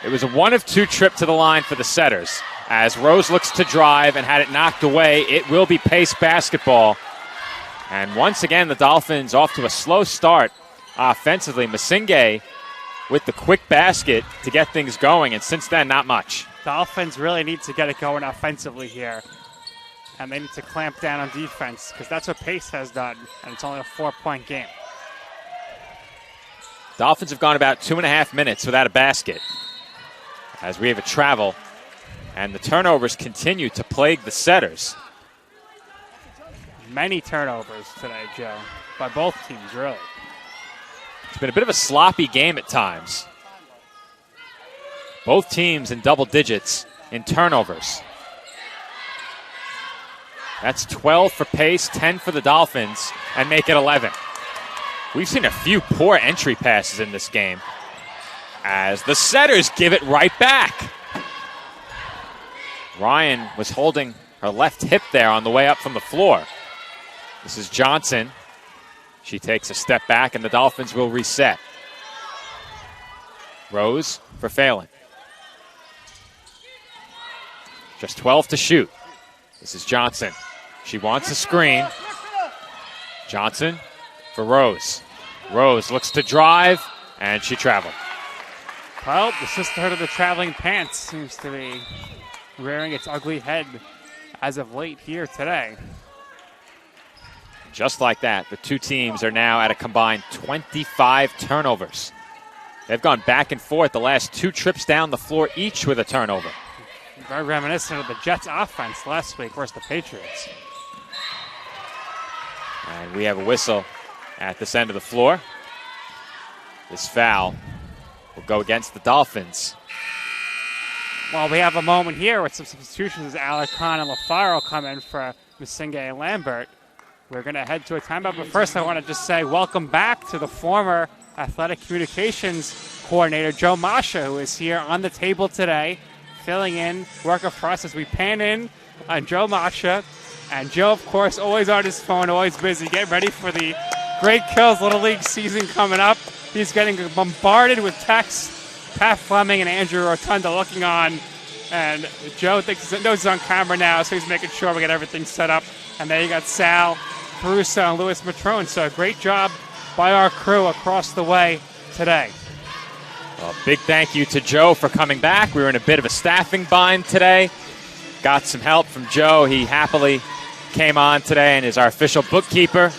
It was a 1-of-2 trip to the line for the Setters. As Rose looks to drive and had it knocked away, it will be Pace basketball. And once again, the Dolphins off to a slow start offensively. Masinghe with the quick basket to get things going, and since then, not much. Dolphins really need to get it going offensively here. And they need to clamp down on defense, because that's what Pace has done, and it's only a 4-point game. Dolphins have gone about 2.5 minutes without a basket as we have a travel, and the turnovers continue to plague the Setters. Many turnovers today, Joe, by both teams, really. It's been a bit of a sloppy game at times. Both teams in double digits in turnovers. That's 12 for Pace, 10 for the Dolphins, and make it 11. We've seen a few poor entry passes in this game as the Setters give it right back. Ryan was holding her left hip there on the way up from the floor. This is Johnson. She takes a step back, and the Dolphins will reset. Rose for Phelan. Just 12 to shoot. This is Johnson. She wants a screen. Johnson for Rose. Rose looks to drive, and she traveled. Well, the sisterhood of the traveling pants seems to be rearing its ugly head as of late here today. Just like that, the two teams are now at a combined 25 turnovers. They've gone back and forth the last two trips down the floor, each with a turnover. Very reminiscent of the Jets' offense last week versus the Patriots. And we have a whistle at this end of the floor. This foul will go against the Dolphins. Well, we have a moment here with some substitutions as Alarcon and LaFaro come in for Musinga and Lambert. We're going to head to a timeout, but first I want to just say welcome back to the former athletic communications coordinator, Joe Masha, who is here on the table today, filling in, working for us as we pan in on Joe Masha. And Joe, of course, always on his phone, always busy, getting ready for the Great Kills Little League season coming up. He's getting bombarded with texts. Pat Fleming and Andrew Rotunda looking on. And Joe knows he's on camera now, so he's making sure we get everything set up. And there you got Sal Caruso and Louis Matrone. So a great job by our crew across the way today. Well, big thank you to Joe for coming back. We were in a bit of a staffing bind today. Got some help from Joe. He happily came on today and is our official bookkeeper.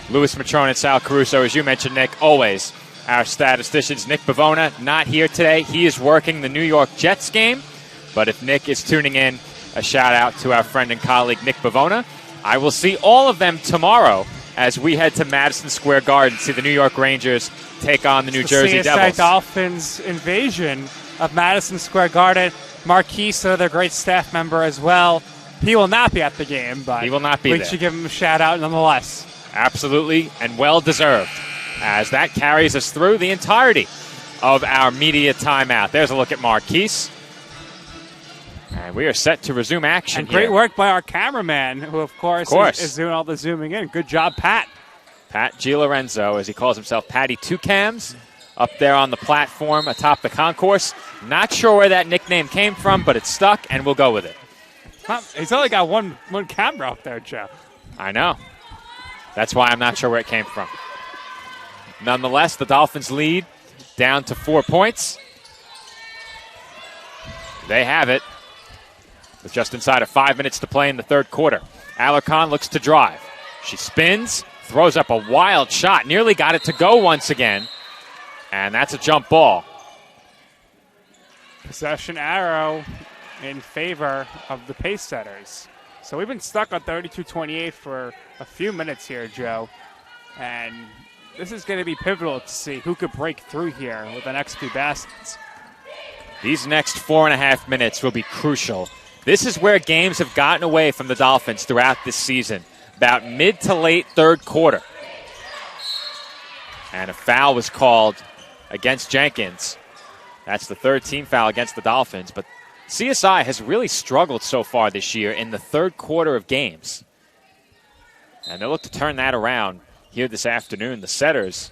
Louis Matrone and Sal Caruso, as you mentioned, Nick, always our statisticians. Nick Bavona not here today. He is working the New York Jets game. But if Nick is tuning in, a shout out to our friend and colleague Nick Bavona. I will see all of them tomorrow as we head to Madison Square Garden, see the New York Rangers take on the New Jersey CSI Devils. Dolphins invasion of Madison Square Garden. Marquise, their great staff member as well. He will not be at the game, but he will not be we there. should give him a shout out nonetheless. Absolutely, and well deserved, as that carries us through the entirety of our media timeout. There's a look at Marquise. And we are set to resume action. And great here. work by our cameraman, who, of course. Is doing all the zooming in. Good job, Pat. Pat GiLorenzo, as he calls himself, Patty Two Cams, up there on the platform atop the concourse. Not sure where that nickname came from, but it's stuck, and we'll go with it. He's only got one camera up there, Joe. I know. That's why I'm not sure where it came from. Nonetheless, the Dolphins lead down to 4 points. They have it with just inside of 5 minutes to play in the third quarter. Alarcon looks to drive. She spins, throws up a wild shot, nearly got it to go once again, and that's a jump ball. Possession arrow in favor of the pace setters. So we've been stuck on 32-28 for a few minutes here, Joe. And this is going to be pivotal to see who could break through here with the next few baskets. These next 4.5 minutes will be crucial. This is where games have gotten away from the Dolphins throughout this season, about mid to late third quarter. And a foul was called against Jenkins. That's the third team foul against the Dolphins, but CSI has really struggled so far this year in the third quarter of games. And they'll look to turn that around here this afternoon. The setters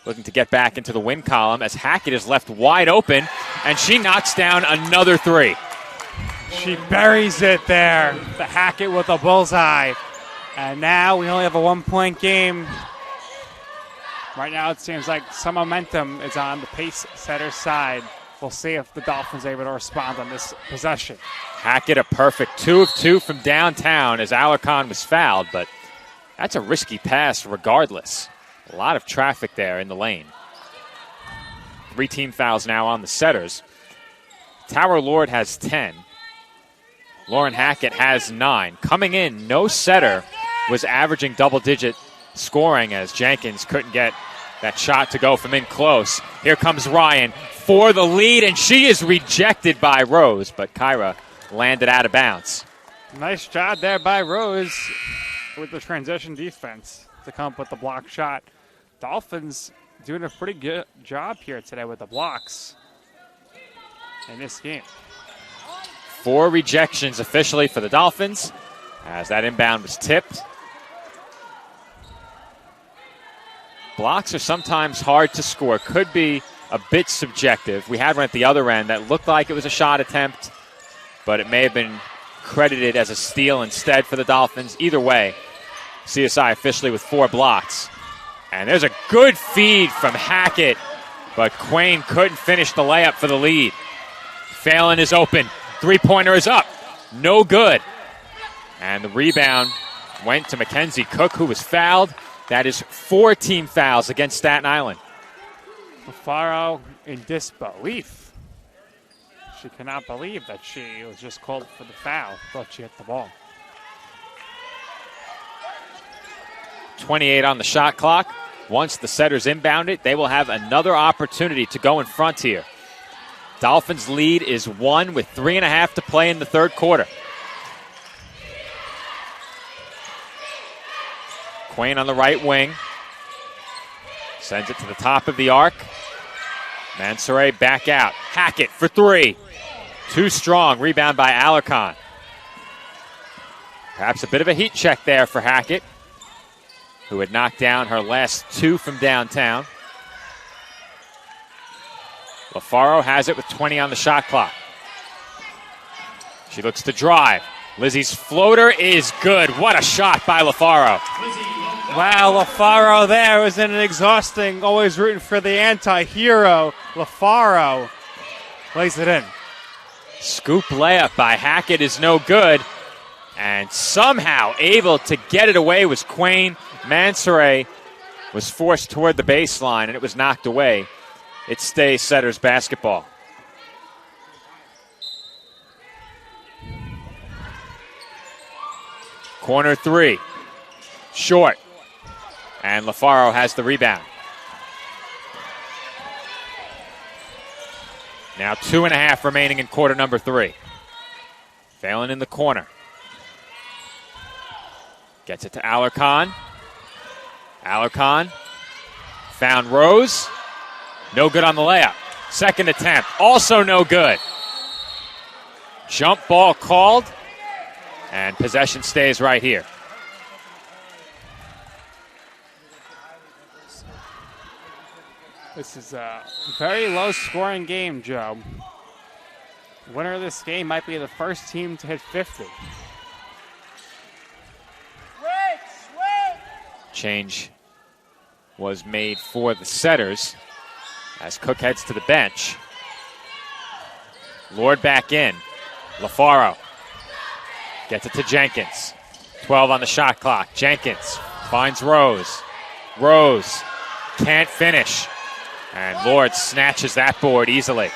looking to get back into the win column as Hackett is left wide open, and she knocks down another three. She buries it there. The Hackett with a bullseye. And now we only have a 1-point game. Right now it seems like some momentum is on the pace setter side. We'll see if the Dolphins are able to respond on this possession. Hackett a perfect 2 of 2 from downtown as Alarcon was fouled, but that's a risky pass regardless. A lot of traffic there in the lane. 3 team fouls now on the setters. Tower Lord has 10. Lauren Hackett has 9. Coming in, no setter was averaging double-digit scoring as Jenkins couldn't get that shot to go from in close. Here comes Ryan for the lead, and she is rejected by Rose, but Kyra landed out of bounds. Nice job there by Rose with the transition defense to come up with the block shot. Dolphins doing a pretty good job here today with the blocks in this game. 4 rejections officially for the Dolphins as that inbound was tipped. Blocks are sometimes hard to score. Could be a bit subjective. We had one at the other end that looked like it was a shot attempt, but it may have been credited as a steal instead for the Dolphins. Either way, CSI officially with 4 blocks. And there's a good feed from Hackett but Quain couldn't finish the layup for the lead. Phelan is open. Three-pointer is up. No good. And the rebound went to Mackenzie Cook, who was fouled. That is 4 team fouls against Staten Island. LaFaro in disbelief. She cannot believe that she was just called for the foul. Thought she hit the ball. 28 on the shot clock. Once the setters inbound it, they will have another opportunity to go in front here. Dolphins' lead is 1 with 3.5 to play in the third quarter. Quain on the right wing. Sends it to the top of the arc. Mansoray back out. Hackett for 3. Too strong. Rebound by Alarcon. Perhaps a bit of a heat check there for Hackett, who had knocked down her last 2 from downtown. LaFaro has it with 20 on the shot clock. She looks to drive. Lizzie's floater is good. What a shot by LaFaro. Wow, LaFaro there was in an exhausting, always rooting for the anti-hero. LaFaro lays it in. Scoop layup by Hackett is no good. And somehow able to get it away was Quain. Mansoray was forced toward the baseline, and it was knocked away. It stays Setters basketball. Corner 3. Short. And LaFaro has the rebound. Now 2.5 remaining in quarter number 3. Phelan in the corner. Gets it to Alarcon. Alarcon found Rose. No good on the layup. Second attempt, also no good. Jump ball called, and possession stays right here. This is a very low-scoring game, Joe. The winner of this game might be the first team to hit 50. Change was made for the Setters as Cook heads to the bench. Lord back in. LaFaro gets it to Jenkins. 12 on the shot clock. Jenkins finds Rose. Rose can't finish. And Lord snatches that board easily.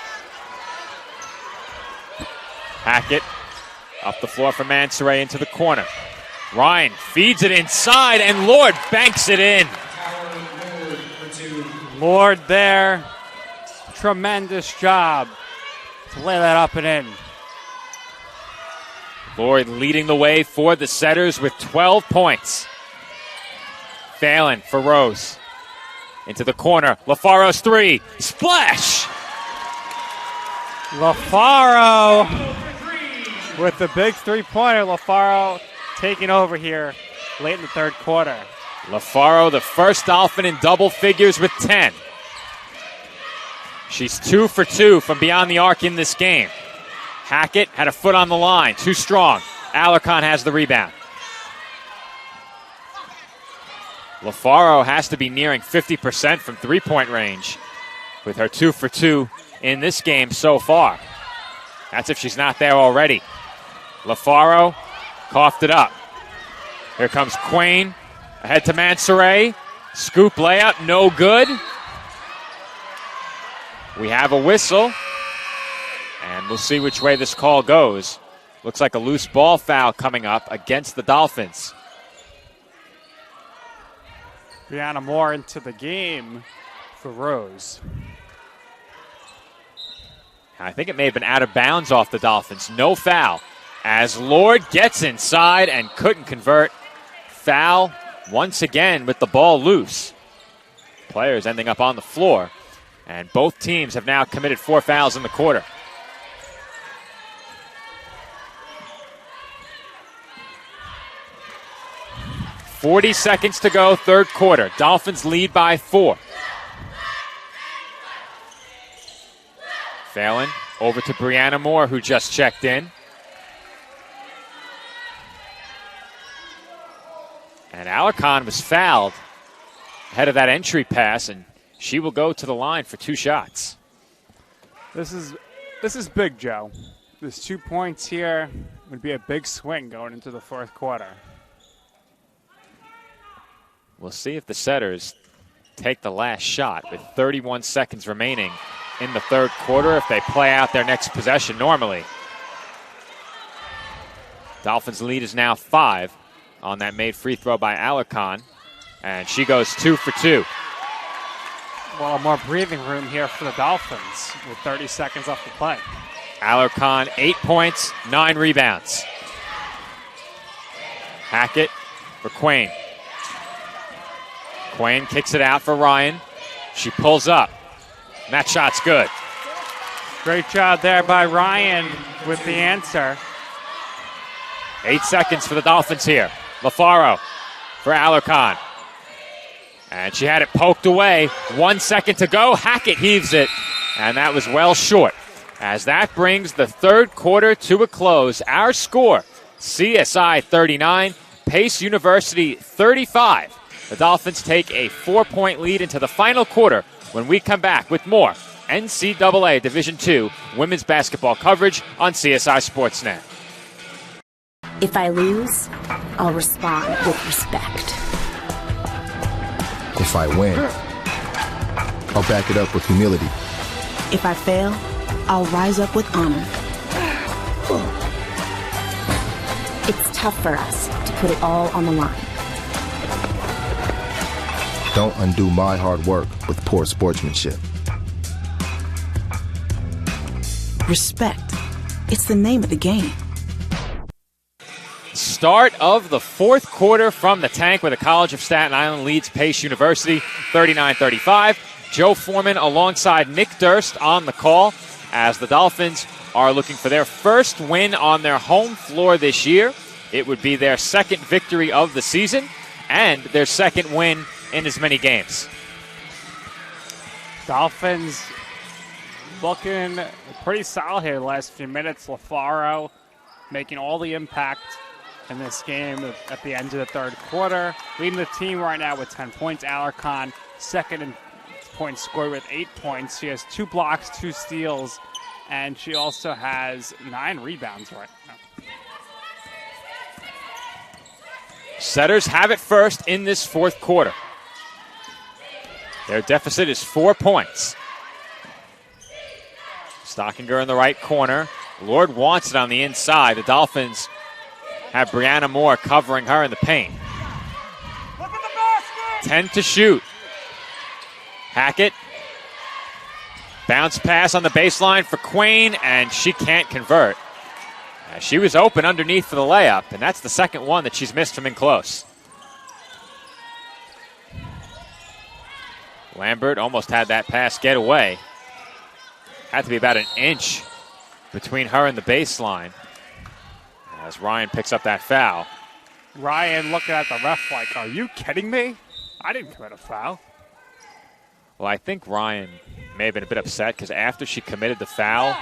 Hackett up the floor for Mansoray into the corner. Ryan feeds it inside, and Lord banks it in. Lord there, tremendous job to lay that up and in. Lord leading the way for the Setters with 12 points. Phelan for Rose. Into the corner. LaFaro's 3. Splash! LaFaro with the big three-pointer. LaFaro taking over here late in the third quarter. LaFaro, the first Dolphin in double figures with 10. She's 2 for 2 from beyond the arc in this game. Hackett had a foot on the line. Too strong. Alarcon has the rebound. LaFaro has to be nearing 50% from three-point range with her 2 for 2 in this game so far. That's if she's not there already. LaFaro coughed it up. Here comes Quain. Ahead to Mansoray. Scoop layup, no good. We have a whistle. And we'll see which way this call goes. Looks like a loose ball foul coming up against the Dolphins. Brianna Moore into the game for Rose. I think it may have been out of bounds off the Dolphins. No foul. As Lord gets inside and couldn't convert. Foul once again with the ball loose. Players ending up on the floor. And both teams have now committed 4 fouls in the quarter. .40 seconds to go, third quarter. Dolphins lead by 4. Phelan over to Brianna Moore, who just checked in. And Alarcon was fouled ahead of that entry pass, and She will go to the line for 2 shots. This is big, Joe. There's 2 points here. Would be a big swing going into the fourth quarter. We'll see if the Setters take the last shot with 31 seconds remaining in the third quarter if they play out their next possession normally. Dolphins' lead is now 5 on that made free throw by Alarcon, and she goes 2 for 2. Well, more breathing room here for the Dolphins with 30 seconds left to play. Alarcon, 8 points, 9 rebounds. Hackett for Quain. Quain kicks it out for Ryan. She pulls up. And that shot's good. Great job there by Ryan with the answer. 8 seconds for the Dolphins here. LaFaro for Alarcon. And she had it poked away. 1 second to go. Hackett heaves it. And that was well short. As that brings the third quarter to a close. Our score, CSI 39, Pace University 35. The Dolphins take a 4-point lead into the final quarter when we come back with more NCAA Division II women's basketball coverage on CSI Sportsnet. If I lose, I'll respond with respect. If I win, I'll back it up with humility. If I fail, I'll rise up with honor. It's tough for us to put it all on the line. Don't undo my hard work with poor sportsmanship. Respect. It's the name of the game. Start of the fourth quarter from the tank where the College of Staten Island leads Pace University 39-35. Joe Foreman alongside Nick Durst on the call as the Dolphins are looking for their first win on their home floor this year. It would be their second victory of the season and their second win in as many games. Dolphins looking pretty solid here the last few minutes. LaFaro making all the impact in this game at the end of the third quarter. Leading the team right now with 10 points. Alarcon second in points scored with 8 points. She has 2 blocks, 2 steals, and she also has 9 rebounds right now. Setters have it first in this fourth quarter. Their deficit is 4 points. Stockinger in the right corner. Lord wants it on the inside. The Dolphins have Brianna Moore covering her in the paint. Look at the basket! 10 to shoot. Hackett. Bounce pass on the baseline for Quain, and she can't convert. She was open underneath for the layup, and that's the second one that she's missed from in close. Lambert almost had that pass get away. Had to be about an inch between her and the baseline as Ryan picks up that foul. Ryan looking at the ref like, are you kidding me? I didn't commit a foul. Well, I think Ryan may have been a bit upset because after she committed the foul,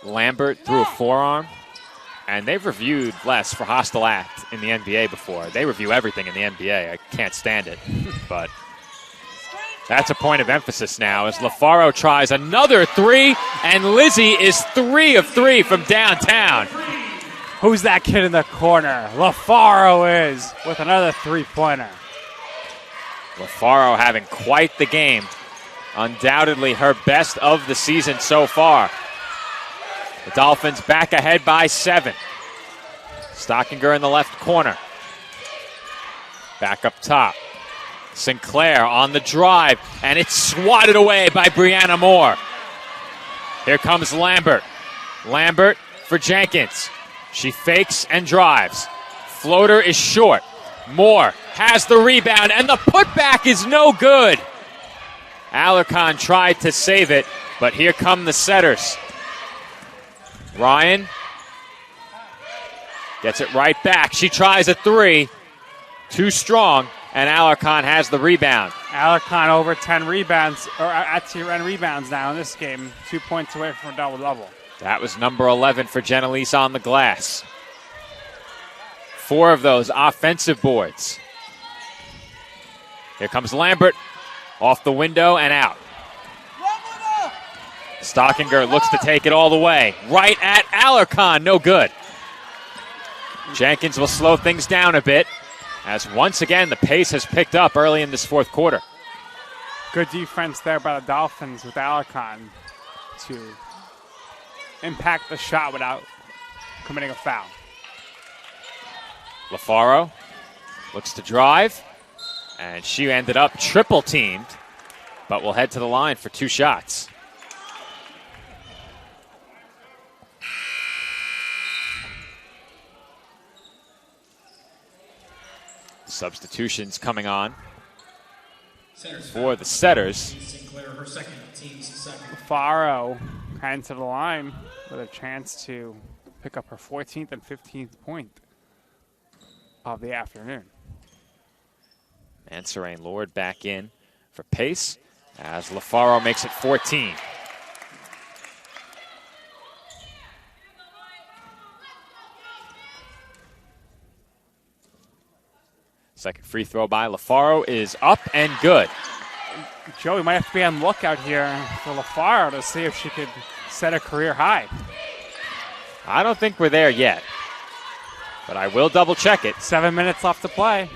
Lambert threw a forearm, and they've reviewed Les for hostile act in the NBA before. They review everything in the NBA. I can't stand it. But that's a point of emphasis now as LaFaro tries another 3, and Lizzie is 3 of 3 from downtown. Who's that kid in the corner? LaFaro is with another 3-pointer. LaFaro having quite the game. Undoubtedly her best of the season so far. The Dolphins back ahead by 7. Stockinger in the left corner. Back up top. Sinclair on the drive, and it's swatted away by Brianna Moore. Here comes Lambert. Lambert for Jenkins. She fakes and drives. Floater is short. Moore has the rebound, and the putback is no good. Alarcon tried to save it, but here come the Setters. Ryan gets it right back. She tries a 3. Too strong, and Alarcon has the rebound. Alarcon over 10 rebounds, or at 10 rebounds now in this game. 2 points away from a double-double. That was number 11 for Jenelise on the glass. 4 of those offensive boards. Here comes Lambert. Off the window and out. Stockinger looks to take it all the way. Right at Alarcon. No good. Jenkins will slow things down a bit as once again the pace has picked up early in this fourth quarter. Good defense there by the Dolphins with Alarcon to impact the shot without committing a foul. LaFaro looks to drive, and she ended up triple teamed, but will head to the line for 2 shots. Substitutions coming on for the Setters. LaFaro heading to the line with a chance to pick up her 14th and 15th point of the afternoon. Mansoray Lord back in for pace as LaFaro makes it 14. Second free throw by LaFaro is up and good. Joey might have to be on lookout here for LaFaro to see if she could set a career high. I don't think we're there yet, but I will double check it. 7 minutes left to play.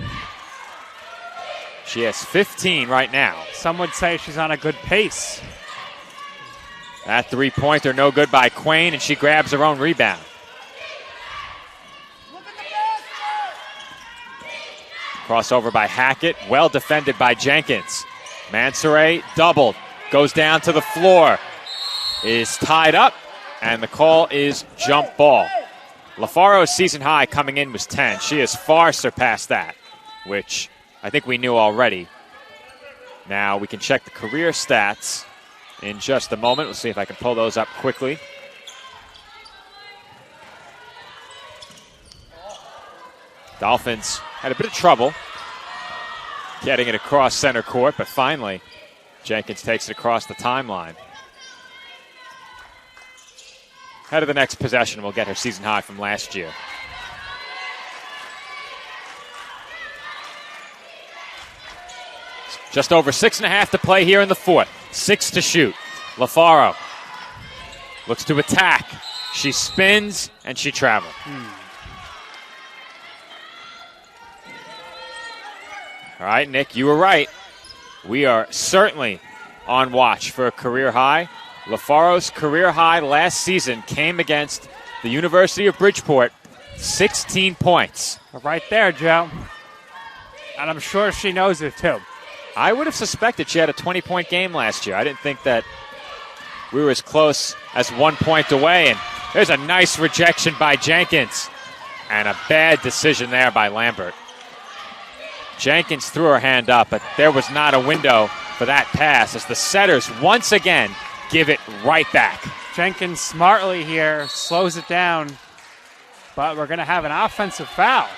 She has 15 right now. Some would say she's on a good pace. That three-pointer no good by Quain, and she grabs her own rebound. Crossover by Hackett, well defended by Jenkins. Mansoray doubled, goes down to the floor, is tied up, and the call is jump ball. LaFaro's season high coming in was 10. She has far surpassed that, which I think we knew already. Now we can check the career stats in just a moment. We'll see if I can pull those up quickly. Dolphins had a bit of trouble getting it across center court, but finally Jenkins takes it across the timeline. Head of the next possession will get her season high from last year. Just over 6.5 to play here in the fourth. 6 to shoot. LaFaro looks to attack. She spins and she travels. All right, Nick, you were right. We are certainly on watch for a career high. LaFaro's career high last season came against the University of Bridgeport, 16 points. Right there, Joe. And I'm sure she knows it, too. I would have suspected she had a 20-point game last year. I didn't think that we were as close as 1 point away. And there's a nice rejection by Jenkins. And a bad decision there by Lambert. Jenkins threw her hand up, but there was not a window for that pass as the Setters once again give it right back. Jenkins smartly here slows it down, but we're going to have an offensive foul.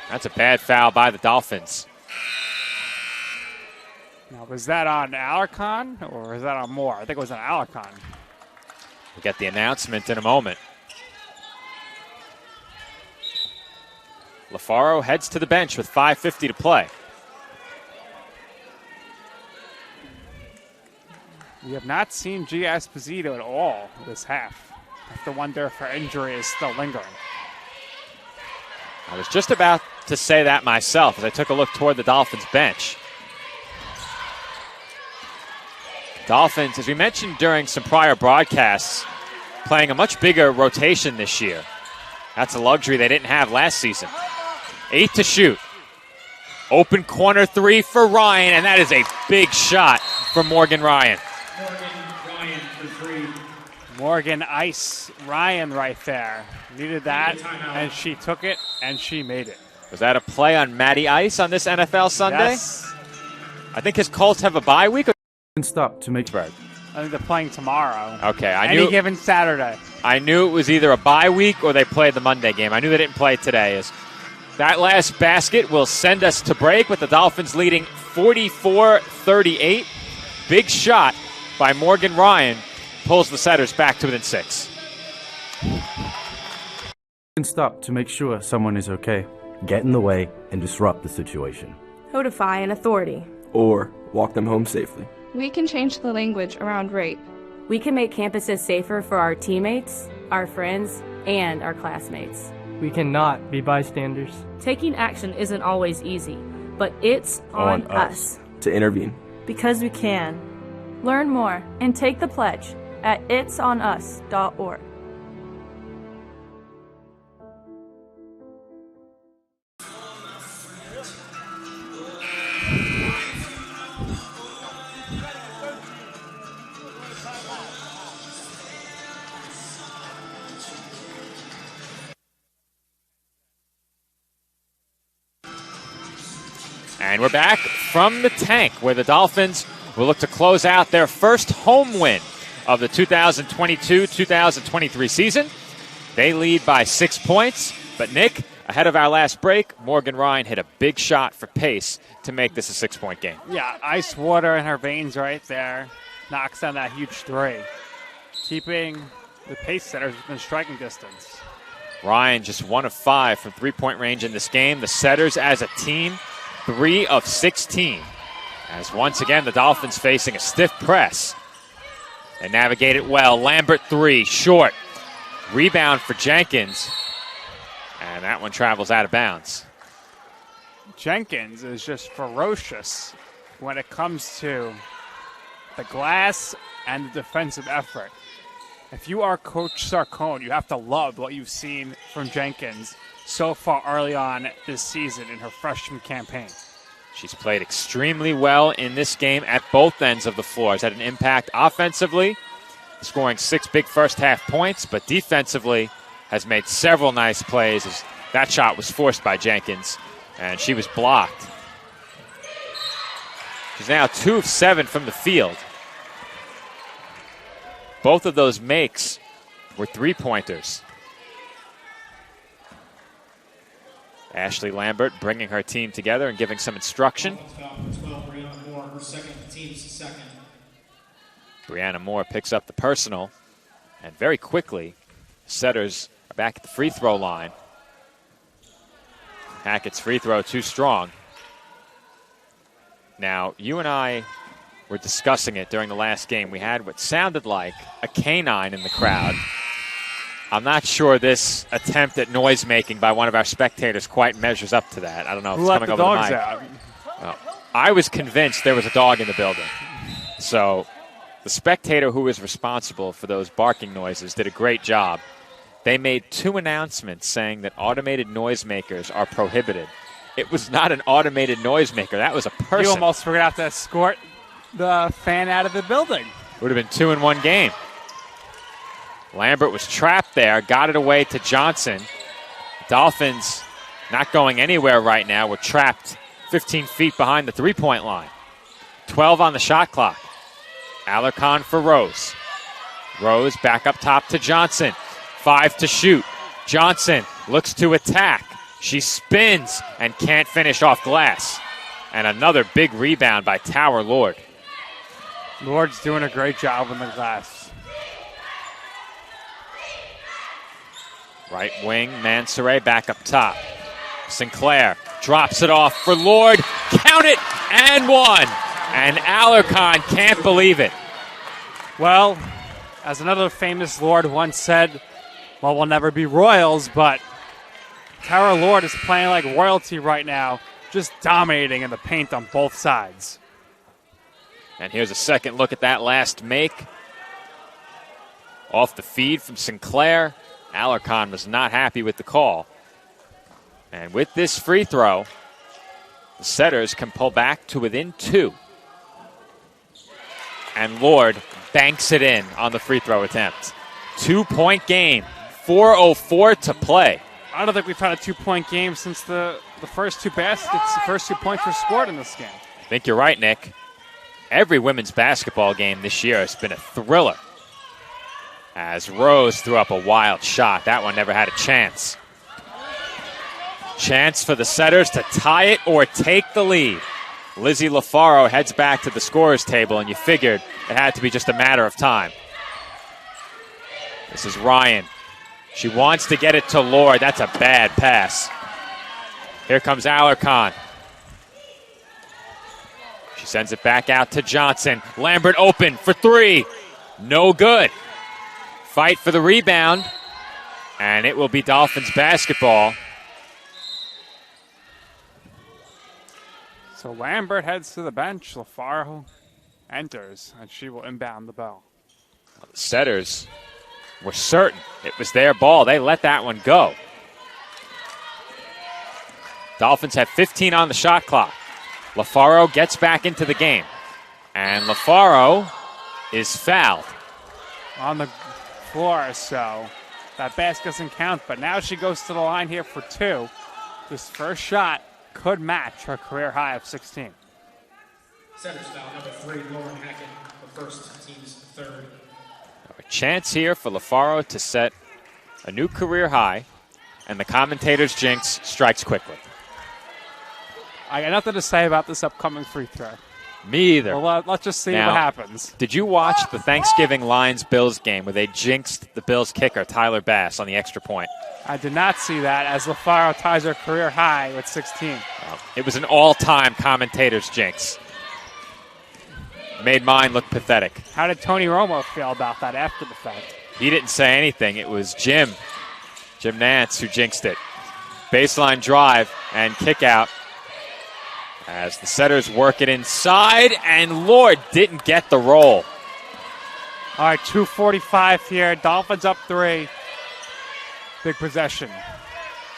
That's a bad foul by the Dolphins. Now, was that on Alarcon or was that on Moore? I think it was on Alarcon. We'll get the announcement in a moment. LaFaro heads to the bench with 5:50 to play. We have not seen Gia Esposito at all this half. I have to wonder if her injury is still lingering. I was just about to say that myself as I took a look toward the Dolphins bench. Dolphins, as we mentioned during some prior broadcasts, playing a much bigger rotation this year. That's a luxury they didn't have last season. 8 to shoot. Open corner three for Ryan, and that is a big shot from Morgan Ryan. Morgan Ice Ryan right there. Needed that, and she took it, and she made it. Was that a play on Matty Ice on this NFL Sunday? Yes. I think his Colts have a bye week. Stop to make I think they're playing tomorrow. Okay, Any given Saturday. I knew it was either a bye week or they played the Monday game. I knew they didn't play today. That last basket will send us to break with the Dolphins leading 44-38. Big shot by Morgan Ryan pulls the Setters back to within 6. Stop to make sure someone is okay. Get in the way and disrupt the situation. Who defy an authority. Or walk them home safely. We can change the language around rape. We can make campuses safer for our teammates, our friends, and our classmates. We cannot be bystanders. Taking action isn't always easy, but it's on us to intervene. Because we can. Learn more and take the pledge at itsonus.org. And we're back from the tank where the Dolphins will look to close out their first home win of the 2022-2023 season. They lead by 6 points, but Nick, ahead of our last break, Morgan Ryan hit a big shot for pace to make this a 6-point game. Yeah, ice water in her veins right there. Knocks down that huge three. Keeping the pace setters within striking distance. Ryan just 1 of 5 from three-point range in this game. The setters as a team, 3 of 16. As once again, the Dolphins facing a stiff press. They navigate it well. Lambert 3, short. Rebound for Jenkins. And that one travels out of bounds. Jenkins is just ferocious when it comes to the glass and the defensive effort. If you are Coach Sarcone, you have to love what you've seen from Jenkins so far early on this season in her freshman campaign. She's played extremely well in this game at both ends of the floor. Has had an impact offensively, scoring 6 big first-half points, but defensively has made several nice plays as that shot was forced by Jenkins, and she was blocked. She's now 2 of 7 from the field. Both of those makes were three-pointers. Ashley Lambert bringing her team together and giving some instruction. Brianna Moore picks up the personal, and very quickly, setters are back at the free throw line. Hackett's free throw too strong. Now, you and I were discussing it during the last game. We had what sounded like a canine in the crowd. I'm not sure this attempt at noise making by one of our spectators quite measures up to that. I don't know if it's coming over the mic. Well, I was convinced there was a dog in the building. So the spectator who was responsible for those barking noises did a great job. They made 2 announcements saying that automated noisemakers are prohibited. It was not an automated noisemaker. That was a person. You almost forgot to escort the fan out of the building. Would have been 2 in one game. Lambert was trapped there, got it away to Johnson. Dolphins not going anywhere right now. We're trapped 15 feet behind the three-point line. 12 on the shot clock. Alarcon for Rose. Rose back up top to Johnson. 5 to shoot. Johnson looks to attack. She spins and can't finish off glass. And another big rebound by Tower Lord. Lord's doing a great job on the glass. Right wing, Mansoure back up top. Sinclair drops it off for Lord. Count it, and 1. And Alarcon can't believe it. Well, as another famous Lord once said, well, we'll never be royals, but Tara Lord is playing like royalty right now, just dominating in the paint on both sides. And here's a second look at that last make. Off the feed from Sinclair. Alarcon was not happy with the call. And with this free throw, the setters can pull back to within 2. And Lord banks it in on the free throw attempt. 2-point game, 4:04 to play. I don't think we've had a 2-point game since the first 2 baskets, the first 2 points were scored in this game. I think you're right, Nick. Every women's basketball game this year has been a thriller. As Rose threw up a wild shot. That one never had a chance. Chance for the setters to tie it or take the lead. Lizzie LaFaro heads back to the scorer's table, and you figured it had to be just a matter of time. This is Ryan. She wants to get it to Lord. That's a bad pass. Here comes Alarcon. She sends it back out to Johnson. Lambert open for three. No good. Fight for the rebound. And it will be Dolphins basketball. So Lambert heads to the bench. LaFaro enters, and she will inbound the ball. The Setters were certain it was their ball. They let that one go. Dolphins have 15 on the shot clock. LaFaro gets back into the game. And LaFaro is fouled. On the floor, so that basket doesn't count. But now she goes to the line here for two. This first shot could match her career high of 16. Setters foul number 3, Lauren Hackett, the first, team's third. A chance here for LaFaro to set a new career high, and the commentator's jinx strikes quickly. I got nothing to say about this upcoming free throw. Me either. Well, let's just see now, what happens. Did you watch the Thanksgiving Lions-Bills game where they jinxed the Bills kicker, Tyler Bass, on the extra point? I did not see that, as LaFaro ties her career high with 16. It was an all-time commentator's jinx. Made mine look pathetic. How did Tony Romo feel about that after the fact? He didn't say anything. It was Jim Nantz, who jinxed it. Baseline drive and kick out as the Setters work it inside, and Lord didn't get the roll. All right, 2:45 here. Dolphins up 3. Big possession.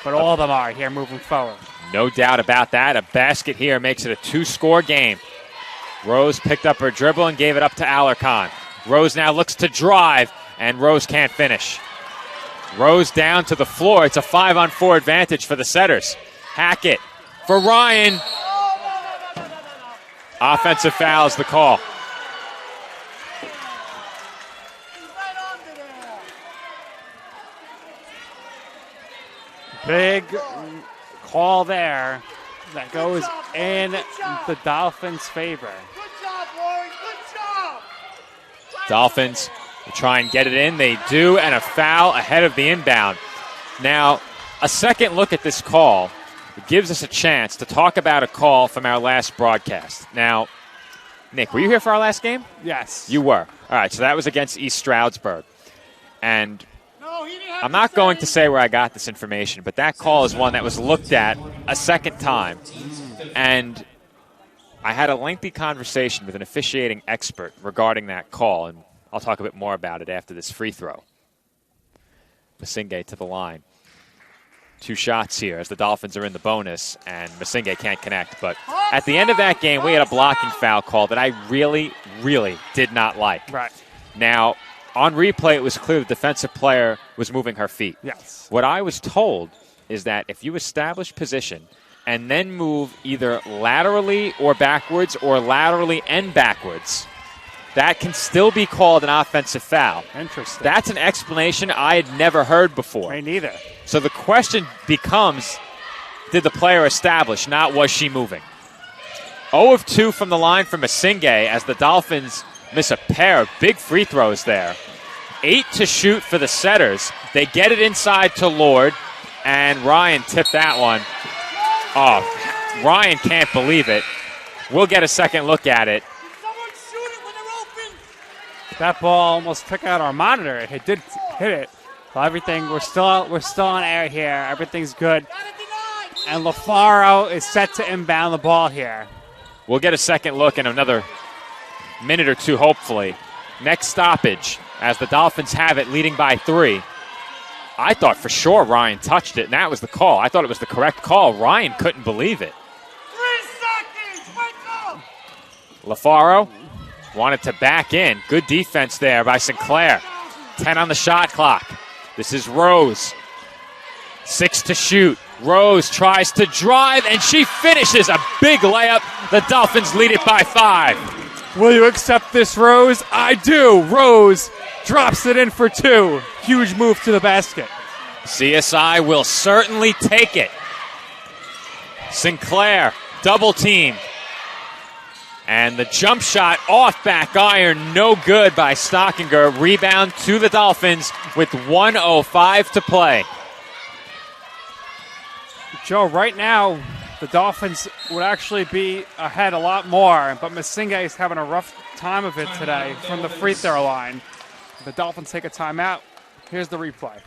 But all of them are here moving forward. No doubt about that. A basket here makes it a 2-score game. Rose picked up her dribble and gave it up to Alarcon. Rose now looks to drive, and Rose can't finish. Rose down to the floor. It's a 5-on-4 advantage for the Setters. Hackett for Ryan. Offensive foul is the call. Big call there that goes in the Dolphins' favor. Dolphins will try and get it in. They do, and a foul ahead of the inbound. Now, a second look at this call gives us a chance to talk about a call from our last broadcast. Now, Nick, were you here for our last game? Yes. You were. All right, so that was against East Stroudsburg. And I'm not going to say where I got this information, but that call is one that was looked at a second time. And I had a lengthy conversation with an officiating expert regarding that call, and I'll talk a bit more about it after this free throw. Masinghe to the line. 2 shots here as the Dolphins are in the bonus, and Masinghe can't connect. But at the end of that game, we had a blocking foul call that I really, really did not like. Right. Now, on replay, it was clear the defensive player was moving her feet. Yes. What I was told is that if you establish position and then move either laterally or backwards or laterally and backwards, that can still be called an offensive foul. Interesting. That's an explanation I had never heard before. Me neither. So the question becomes, did the player establish, not was she moving? 0 of 2 from the line for Masinghe as the Dolphins miss a pair of big free throws there. 8 to shoot for the Setters. They get it inside to Lord, and Ryan tipped that one. Oh, Ryan can't believe it. We'll get a second look at it. That ball almost took out our monitor. It did hit it. So everything, we're still on air here. Everything's good. And LaFaro is set to inbound the ball here. We'll get a second look in another minute or two, hopefully. Next stoppage as the Dolphins have it, leading by 3. I thought for sure Ryan touched it, and that was the call. I thought it was the correct call. Ryan couldn't believe it. 3 seconds, wake up! LaFaro wanted to back in. Good defense there by Sinclair. 10 on the shot clock. This is Rose. 6 to shoot. Rose tries to drive, and she finishes a big layup. The Dolphins lead it by 5. Will you accept this, Rose? I do. Rose drops it in for 2. Huge move to the basket. CSI will certainly take it. Sinclair, double team. And the jump shot off back iron, no good by Stockinger. Rebound to the Dolphins with 1:05 to play. Joe, right now, the Dolphins would actually be ahead a lot more, but Masinga is having a rough time of it today from the free throw line. The Dolphins take a timeout. Here's the replay.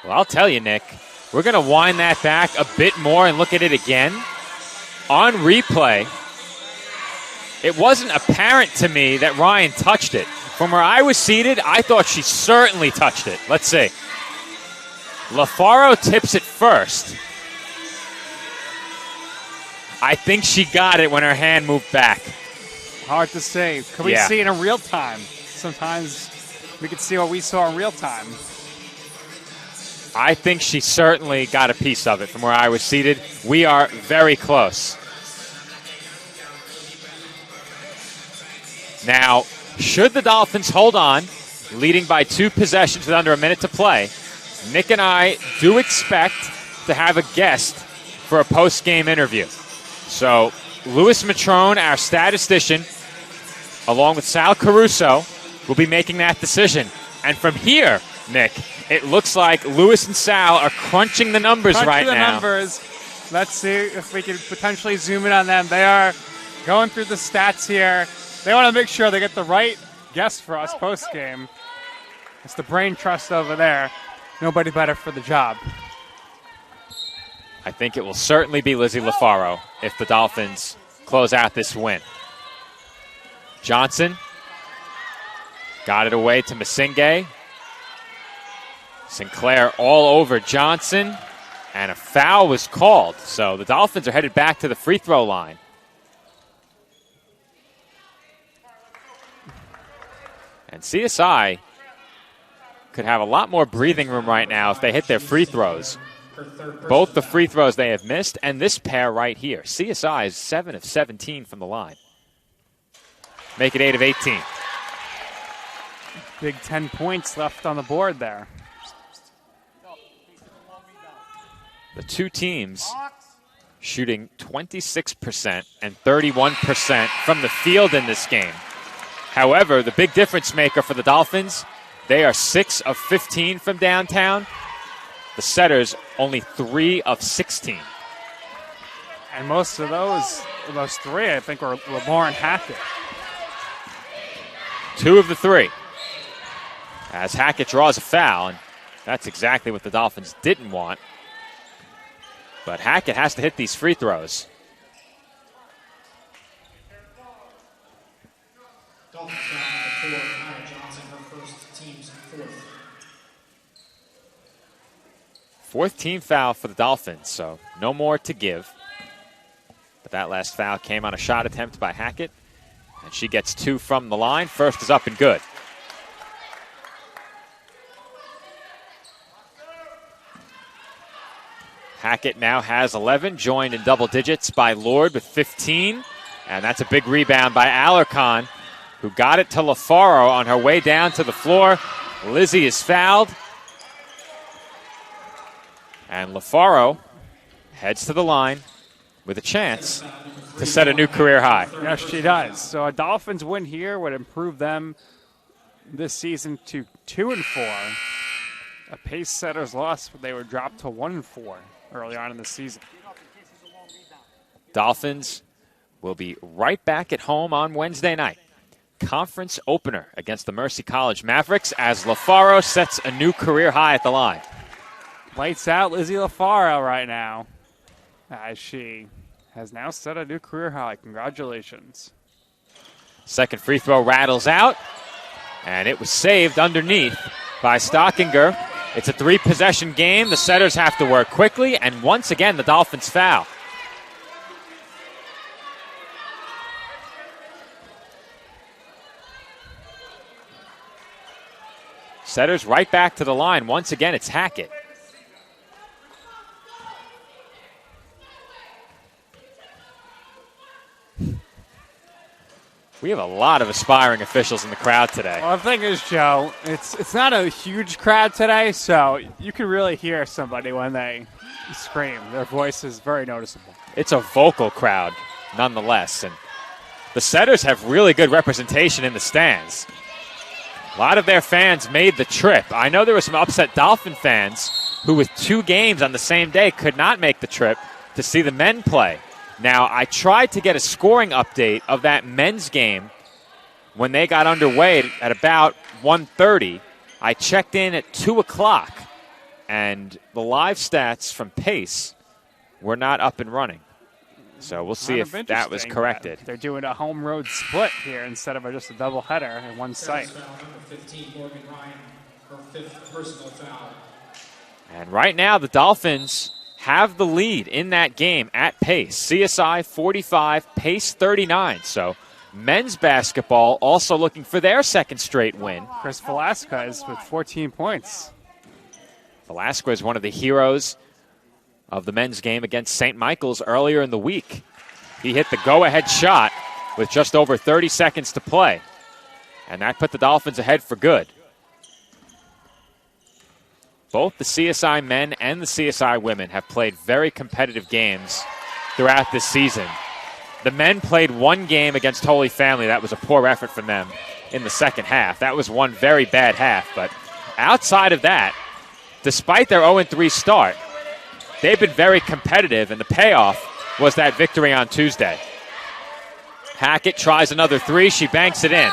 Well, I'll tell you, Nick, we're going to wind that back a bit more and look at it again. On replay, it wasn't apparent to me that Ryan touched it. From where I was seated, I thought she certainly touched it. Let's see. LaFaro tips it first. I think she got it when her hand moved back. Hard to say. Can we see it in real time? Sometimes we can see what we saw in real time. I think she certainly got a piece of it from where I was seated. We are very close. Now, should the Dolphins hold on, leading by 2 possessions with under a minute to play, Nick and I do expect to have a guest for a post-game interview. So, Louis Matrone, our statistician, along with Sal Caruso, will be making that decision. And from here, Nick, it looks like Louis and Sal are crunching the numbers right now. Numbers. Let's see if we can potentially zoom in on them. They are going through the stats here. They want to make sure they get the right guess for us post-game. It's the brain trust over there. Nobody better for the job. I think it will certainly be Lizzie LaFaro if the Dolphins close out this win. Johnson got it away to Masinga. Sinclair all over Johnson, and a foul was called. So the Dolphins are headed back to the free throw line. And CSI could have a lot more breathing room right now if they hit their free throws. Both the free throws they have missed and this pair right here. CSI is 7 of 17 from the line. Make it 8 of 18. Big 10 points left on the board there. The two teams shooting 26% and 31% from the field in this game. However, the big difference maker for the Dolphins, they are 6 of 15 from downtown. The Setters only 3 of 16. And most of those 3, I think, were Lauren Hackett. 2 of the 3. As Hackett draws a foul, and that's exactly what the Dolphins didn't want. But Hackett has to hit these free throws. Dolphins foul number 4, Hannah Johnson, her first team's 4th. 4th team foul for the Dolphins, so no more to give. But that last foul came on a shot attempt by Hackett, and she gets 2 from the line. First is up and good. Hackett now has 11, joined in double digits by Lord with 15. And that's a big rebound by Alarcon, who got it to LaFaro on her way down to the floor. Lizzie is fouled. And LaFaro heads to the line with a chance to set a new career high. Yes, she does. So a Dolphins win here would improve them this season to 2-4. A Pace Setters loss, they were dropped to 1-4 early on in the season. Dolphins will be right back at home on Wednesday night. Conference opener against the Mercy College Mavericks as LaFaro sets a new career high at the line. Lights out Lizzie LaFaro right now, as she has now set a new career high. Congratulations. Second free throw rattles out, and it was saved underneath by Stockinger. It's a 3-possession game. The Setters have to work quickly, and once again, the Dolphins foul. Setters right back to the line. Once again, it's Hackett. We have a lot of aspiring officials in the crowd today. Well, the thing is, Joe, it's not a huge crowd today, so you can really hear somebody when they scream. Their voice is very noticeable. It's a vocal crowd, nonetheless. And the Setters have really good representation in the stands. A lot of their fans made the trip. I know there were some upset Dolphin fans who, with 2 games on the same day, could not make the trip to see the men play. Now, I tried to get a scoring update of that men's game when they got underway at about 1:30. I checked in at 2 o'clock, and the live stats from Pace were not up and running. So we'll see if that was corrected. They're doing a home road split here instead of just a doubleheader in one site. Foul number 15, Morgan Ryan, her 5th personal foul. And right now, the Dolphins have the lead in that game at Pace. CSI 45, Pace 39. So men's basketball also looking for their second straight win. Chris Velasquez with 14 points. Velasquez, one of the heroes of the men's game against St. Michael's earlier in the week. He hit the go-ahead shot with just over 30 seconds to play. And that put the Dolphins ahead for good. Both the CSI men and the CSI women have played very competitive games throughout this season. The men played one game against Holy Family. That was a poor effort from them in the second half. That was one very bad half. But outside of that, despite their 0-3 start, they've been very competitive, and the payoff was that victory on Tuesday. Hackett tries another three. She banks it in.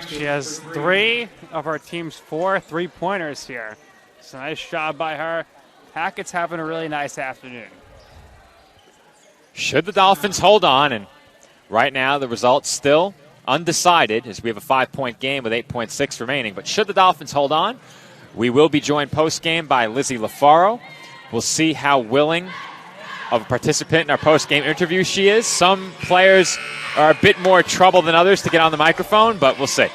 She has 3 of our team's 4 3-pointers here. It's a nice job by her. Hackett's having a really nice afternoon. Should the Dolphins hold on, and right now the result's still undecided as we have a 5-point game with 8.6 remaining, but should the Dolphins hold on, we will be joined post-game by Lizzie LaFaro. We'll see how willing of a participant in our post-game interview she is. Some players are a bit more trouble than others to get on the microphone, but we'll see.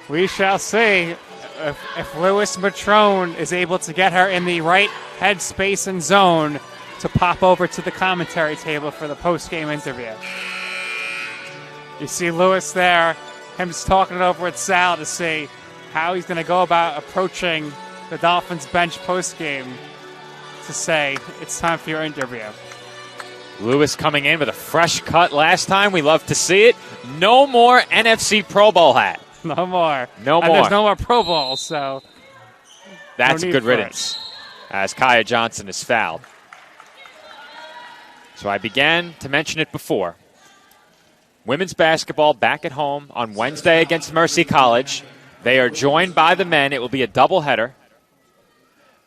We shall see if Lewis Matrone is able to get her in the right headspace and zone to pop over to the commentary table for the post-game interview. You see Lewis there, him just talking it over with Sal to see how he's going to go about approaching the Dolphins bench post-game to say, it's time for your interview. Lewis coming in with a fresh cut last time. We love to see it. No more NFC Pro Bowl hat. No more. No and more. There's no more Pro Bowls, so that's no a good riddance as Kaya Johnson is fouled. So I began to mention it before. Women's basketball back at home on Wednesday against Mercy College. They are joined by the men. It will be a doubleheader.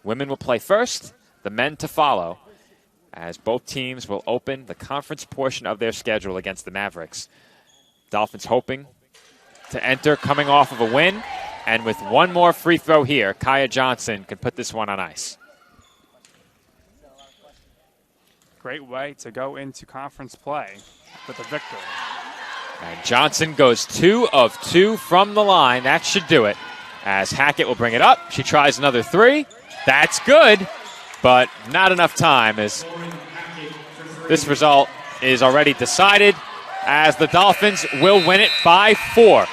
Women will play first, the men to follow, as both teams will open the conference portion of their schedule against the Mavericks. Dolphins hoping to enter coming off of a win, and with one more free throw here, Kaya Johnson can put this one on ice. Great way to go into conference play with a victory. And Johnson goes 2 of 2 from the line. That should do it. As Hackett will bring it up. She tries another 3. That's good, but not enough time as this result is already decided as the Dolphins will win it by 4.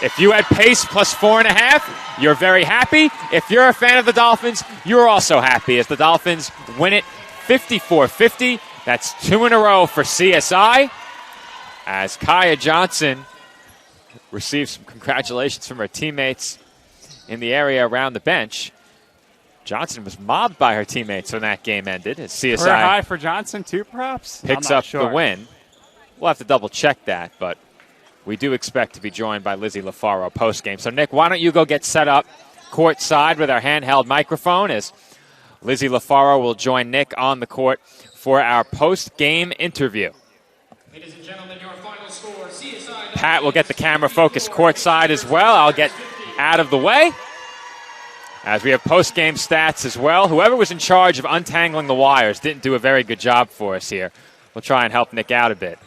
If you had Pace plus 4.5, you're very happy. If you're a fan of the Dolphins, you're also happy as the Dolphins win it 54-50. That's 2 in a row for CSI. As Kaya Johnson receives some congratulations from her teammates in the area around the bench. Johnson was mobbed by her teammates when that game ended. As CSI Career high for Johnson too, perhaps? picks up the win. We'll have to double-check that, but we do expect to be joined by Lizzie LaFaro post-game. So, Nick, why don't you go get set up courtside with our handheld microphone as Lizzie LaFaro will join Nick on the court for our post-game interview. Ladies and gentlemen, your final score, CSI. Pat will get the camera focused courtside as well. I'll get out of the way as we have post-game stats as well. Whoever was in charge of untangling the wires didn't do a very good job for us here. We'll try and help Nick out a bit.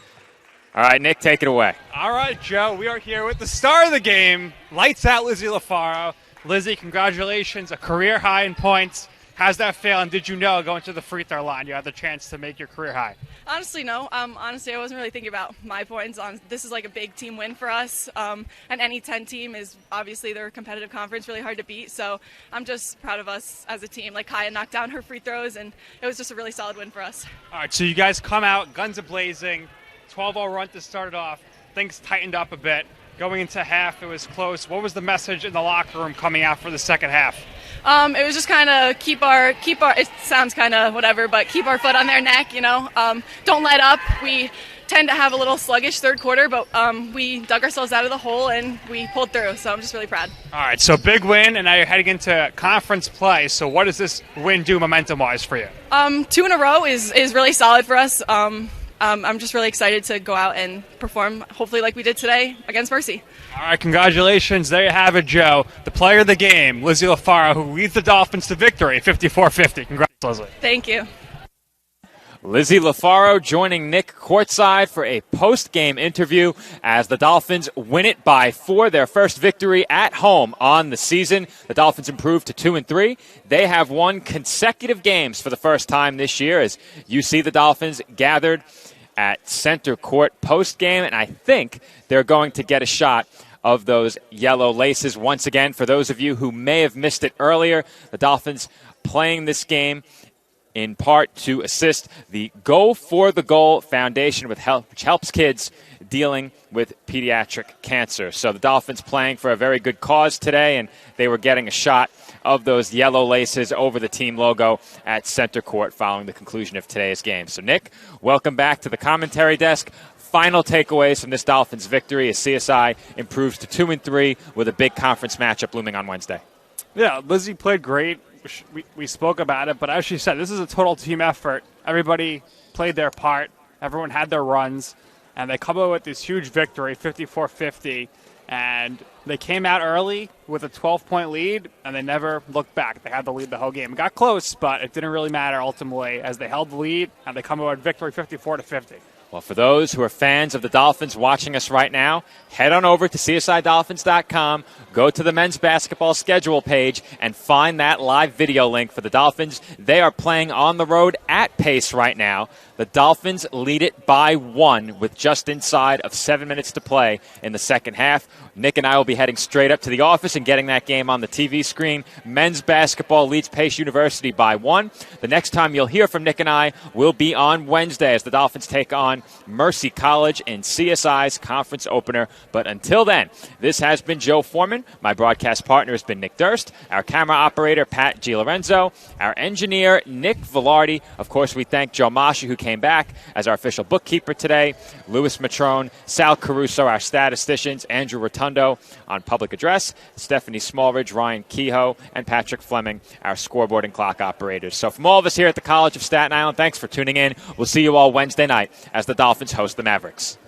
All right, Nick, take it away. All right, Joe, we are here with the star of the game. Lights out, Lizzie LaFaro. Lizzie, congratulations, a career high in points. How's that feel, and did you know going to the free throw line you had the chance to make your career high? Honestly, no. Honestly, I wasn't really thinking about my points. This is like a big team win for us, and any 10 team is obviously their competitive conference, really hard to beat. So I'm just proud of us as a team. Like Kaya knocked down her free throws, and it was just a really solid win for us. All right, so you guys come out, guns a-blazing, 12-0 run to start it off. Things tightened up a bit. Going into half, it was close. What was the message in the locker room coming out for the second half? It was just kind of keep our. It sounds kind of whatever, but keep our foot on their neck. Don't let up. We tend to have a little sluggish third quarter, but we dug ourselves out of the hole and we pulled through. So I'm just really proud. All right, so big win, and now you're heading into conference play. So what does this win do momentum-wise for you? 2 in a row is really solid for us. I'm just really excited to go out and perform, hopefully like we did today against Mercy. All right, congratulations. There you have it, Joe. The player of the game, Lizzie LaFaro, who leads the Dolphins to victory, 54-50. Congrats, Leslie. Thank you. Lizzie LaFaro joining Nick courtside for a post-game interview as the Dolphins win it by 4, their first victory at home on the season. The Dolphins improved to 2-3. They have won consecutive games for the first time this year as you see the Dolphins gathered at center court post-game, and I think they're going to get a shot of those yellow laces once again. For those of you who may have missed it earlier, the Dolphins playing this game in part to assist the Go for the Goal Foundation, which helps kids dealing with pediatric cancer. So the Dolphins playing for a very good cause today, and they were getting a shot of those yellow laces over the team logo at center court following the conclusion of today's game. So, Nick, welcome back to the commentary desk. Final takeaways from this Dolphins victory as CSI improves to 2-3 with a big conference matchup looming on Wednesday. Yeah, Lizzie played great. We spoke about it, but as she said, this is a total team effort. Everybody played their part. Everyone had their runs, and they come out with this huge victory, 54-50, and they came out early with a 12-point lead, and they never looked back. They had the lead the whole game. It got close, but it didn't really matter ultimately as they held the lead, and they come out with victory 54-50. Well, for those who are fans of the Dolphins watching us right now, head on over to CSIDolphins.com, go to the men's basketball schedule page, and find that live video link for the Dolphins. They are playing on the road at Pace right now. The Dolphins lead it by 1 with just inside of 7 minutes to play in the second half. Nick and I will be heading straight up to the office and getting that game on the TV screen. Men's basketball leads Pace University by 1. The next time you'll hear from Nick and I will be on Wednesday as the Dolphins take on Mercy College in CSI's conference opener. But until then, this has been Joe Foreman. My broadcast partner has been Nick Durst. Our camera operator, Pat Gilorenzo. Our engineer, Nick Velarde. Of course, we thank Joe Masha, who came back as our official bookkeeper today. Louis Matrone, Sal Caruso, our statisticians, Andrew Rotundo on public address, Stephanie Smallridge, Ryan Kehoe, and Patrick Fleming, our scoreboard and clock operators. So from all of us here at the College of Staten Island, thanks for tuning in. We'll see you all Wednesday night as the Dolphins host the Mavericks.